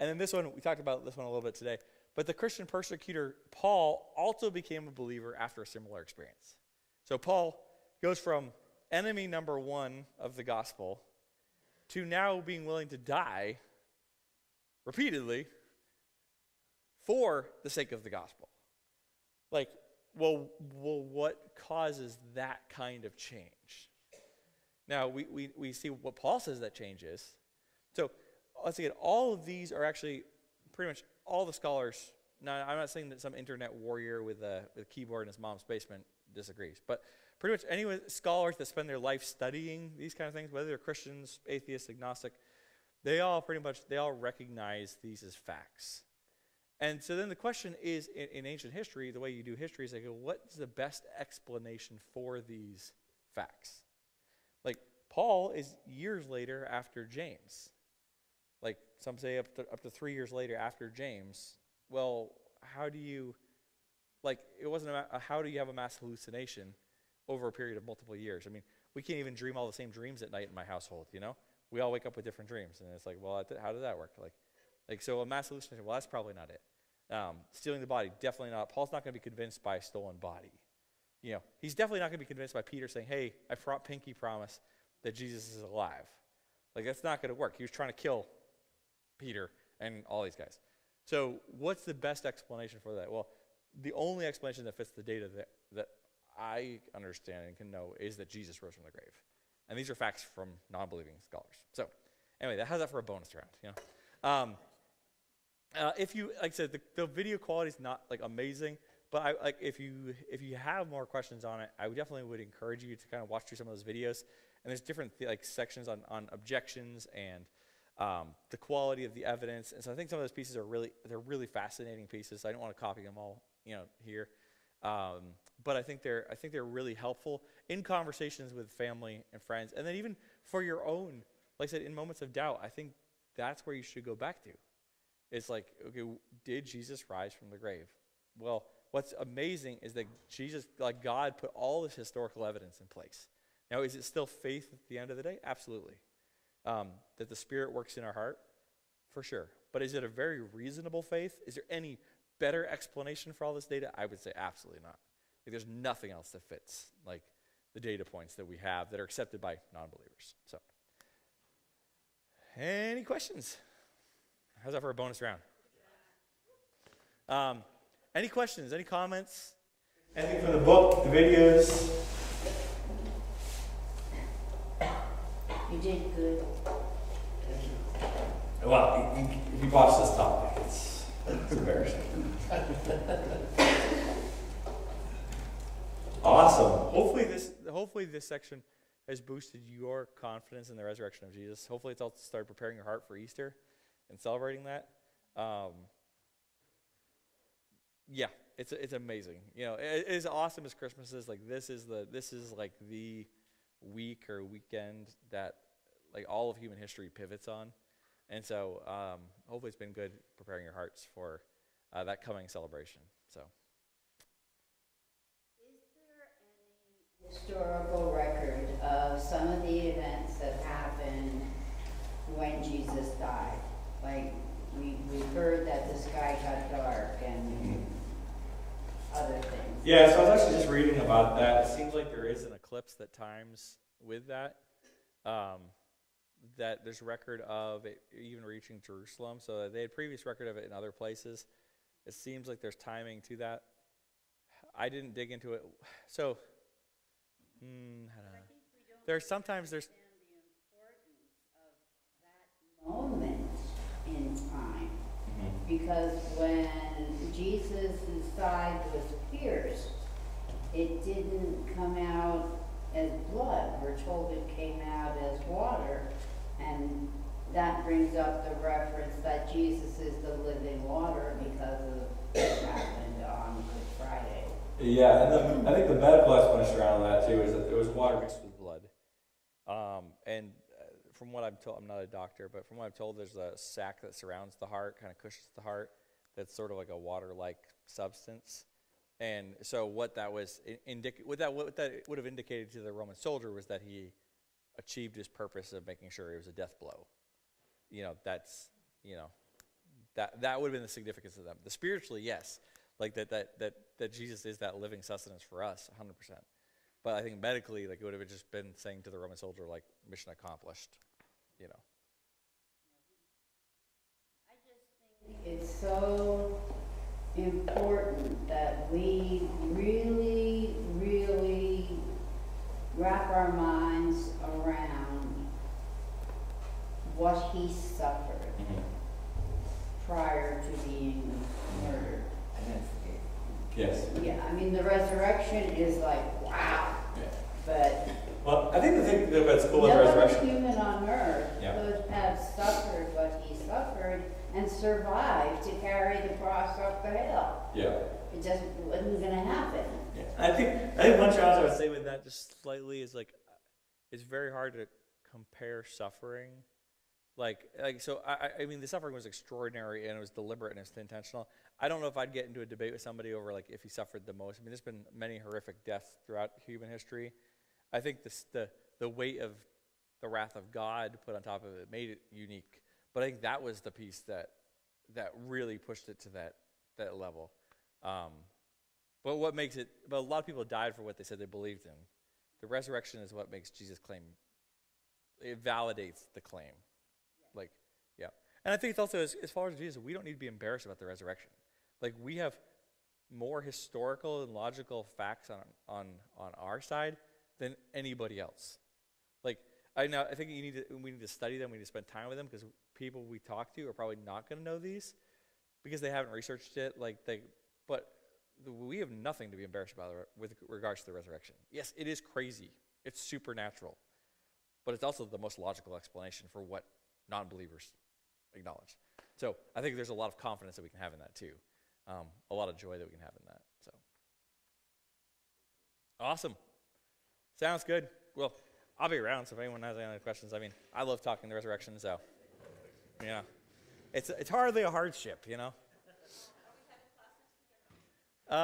And then this one, we talked about this one a little bit today, but the Christian persecutor, Paul, also became a believer after a similar experience. So Paul goes from enemy number one of the gospel to now being willing to die repeatedly for the sake of the gospel. Like, well, what causes that kind of change? Now, we see what Paul says that change is. So, let's see, all of these are actually pretty much all the scholars. Now, I'm not saying that some internet warrior with a keyboard in his mom's basement disagrees, but pretty much any scholars that spend their life studying these kind of things, whether they're Christians, atheists, agnostic, they all recognize these as facts. And so then the question is, in ancient history, the way you do history is like, what's the best explanation for these facts? Like, Paul is years later after James. Like, some say up to 3 years later after James. Well, how do you, it wasn't how do you have a mass hallucination over a period of multiple years? I mean, we can't even dream all the same dreams at night in my household, We all wake up with different dreams, and it's like, well, how does that work? So a mass hallucination, well, that's probably not it. Stealing the body, definitely not. Paul's not going to be convinced by a stolen body. He's definitely not going to be convinced by Peter saying, hey, I pinky promise that Jesus is alive. That's not going to work. He was trying to kill Peter and all these guys. So what's the best explanation for that? Well, the only explanation that fits the data that I understand and can know is that Jesus rose from the grave. And these are facts from non-believing scholars. So anyway, how's that for a bonus round? If you, like I said, the video quality is not amazing, but if you have more questions on it, I definitely would encourage you to kind of watch through some of those videos. And there's different sections on objections and the quality of the evidence. And so I think some of those pieces are really fascinating pieces. I don't want to copy them all, here. But I think they're really helpful in conversations with family and friends. And then even for your own, like I said, in moments of doubt, I think that's where you should go back to. It's like, okay, did Jesus rise from the grave? Well, what's amazing is that God put all this historical evidence in place. Now, is it still faith at the end of the day? Absolutely. That the Spirit works in our heart? For sure. But is it a very reasonable faith? Is there any better explanation for all this data? I would say absolutely not. There's nothing else that fits the data points that we have that are accepted by non-believers. So, any questions? How's that for a bonus round? any questions, any comments? Anything from the book, the videos? You did good. Well, if you watch this topic, it's embarrassing. Awesome. Hopefully this section has boosted your confidence in the resurrection of Jesus. Hopefully it's also started preparing your heart for Easter and celebrating that. Yeah, it's amazing. You know, as awesome as Christmas is, like this is like the week or weekend that like all of human history pivots on. And so hopefully it's been good preparing your hearts for that coming celebration. So. Is there any historical record of some of the events that happened when Jesus died? Like, we've heard that the sky got dark and other things. Yeah, so I was actually just reading about that. It seems like there is an eclipse that times with that. That there's record of it even reaching Jerusalem. So they had previous record of it in other places. It seems like there's timing to that. I didn't dig into it. So, I don't know. There's sometimes there's the moment in time. Because when Jesus' side was pierced, it didn't come out as blood. We're told it came out as water. And that brings up the reference that Jesus is the living water because of what happened on Good Friday. Yeah, and I think the medical explanation around that too is that there was water mixed with blood. And from what I'm told, I'm not a doctor, but from what I'm told, there's a sac that surrounds the heart, kind of cushions the heart, that's sort of like a water-like substance. And so what that was what that would have indicated to the Roman soldier was that he achieved his purpose of making sure it was a death blow. You know, that's, you know, that would have been the significance of them. The spiritually, yes, like that Jesus is that living sustenance for us, 100%. But I think medically, like it would have just been saying to the Roman soldier, like, mission accomplished, you know. I just think it's so important that we really, really wrap our minds around what he suffered prior to being murdered. And then forgave. Yes. Yeah, I mean, the resurrection is like, wow. Yeah. But Well, I think the thing that's cool with no other resurrection. human on earth Yeah. could have suffered what he suffered and survived to carry the cross up the hill. Yeah. It just wasn't going to happen. Yeah. I think one challenge I would say with that Just slightly is like, it's very hard to compare suffering. Like so I mean, the suffering was extraordinary and it was deliberate and it's intentional. I don't know if I'd get into a debate with somebody over like if he suffered the most. I mean, there's been many horrific deaths throughout human history. I think the weight of the wrath of God put on top of it made it unique. But I think that was the piece that really pushed it to that level. But what makes it? But a lot of people died for what they said they believed in. The resurrection is what makes Jesus' claim. It validates the claim. Like, yeah. And I think it's also, as far as Jesus, we don't need to be embarrassed about the resurrection. Like, we have more historical and logical facts on our side than anybody else. Like, I think we need to study them. We need to spend time with them because people we talk to are probably not going to know these because they haven't researched it. But we have nothing to be embarrassed about with regards to the resurrection. Yes, it is crazy. It's supernatural. But it's also the most logical explanation for what non-believers acknowledge. So I think there's a lot of confidence that we can have in that too. A lot of joy that we can have in that. So awesome. Sounds good. Well, I'll be around, so if anyone has any other questions, I mean, I love talking the resurrection, so, yeah. It's hardly a hardship, you know? So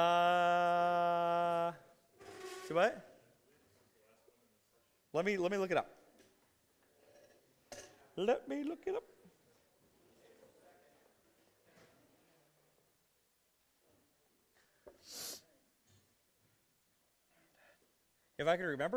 what? Let me look it up. Let me look it up. If I can remember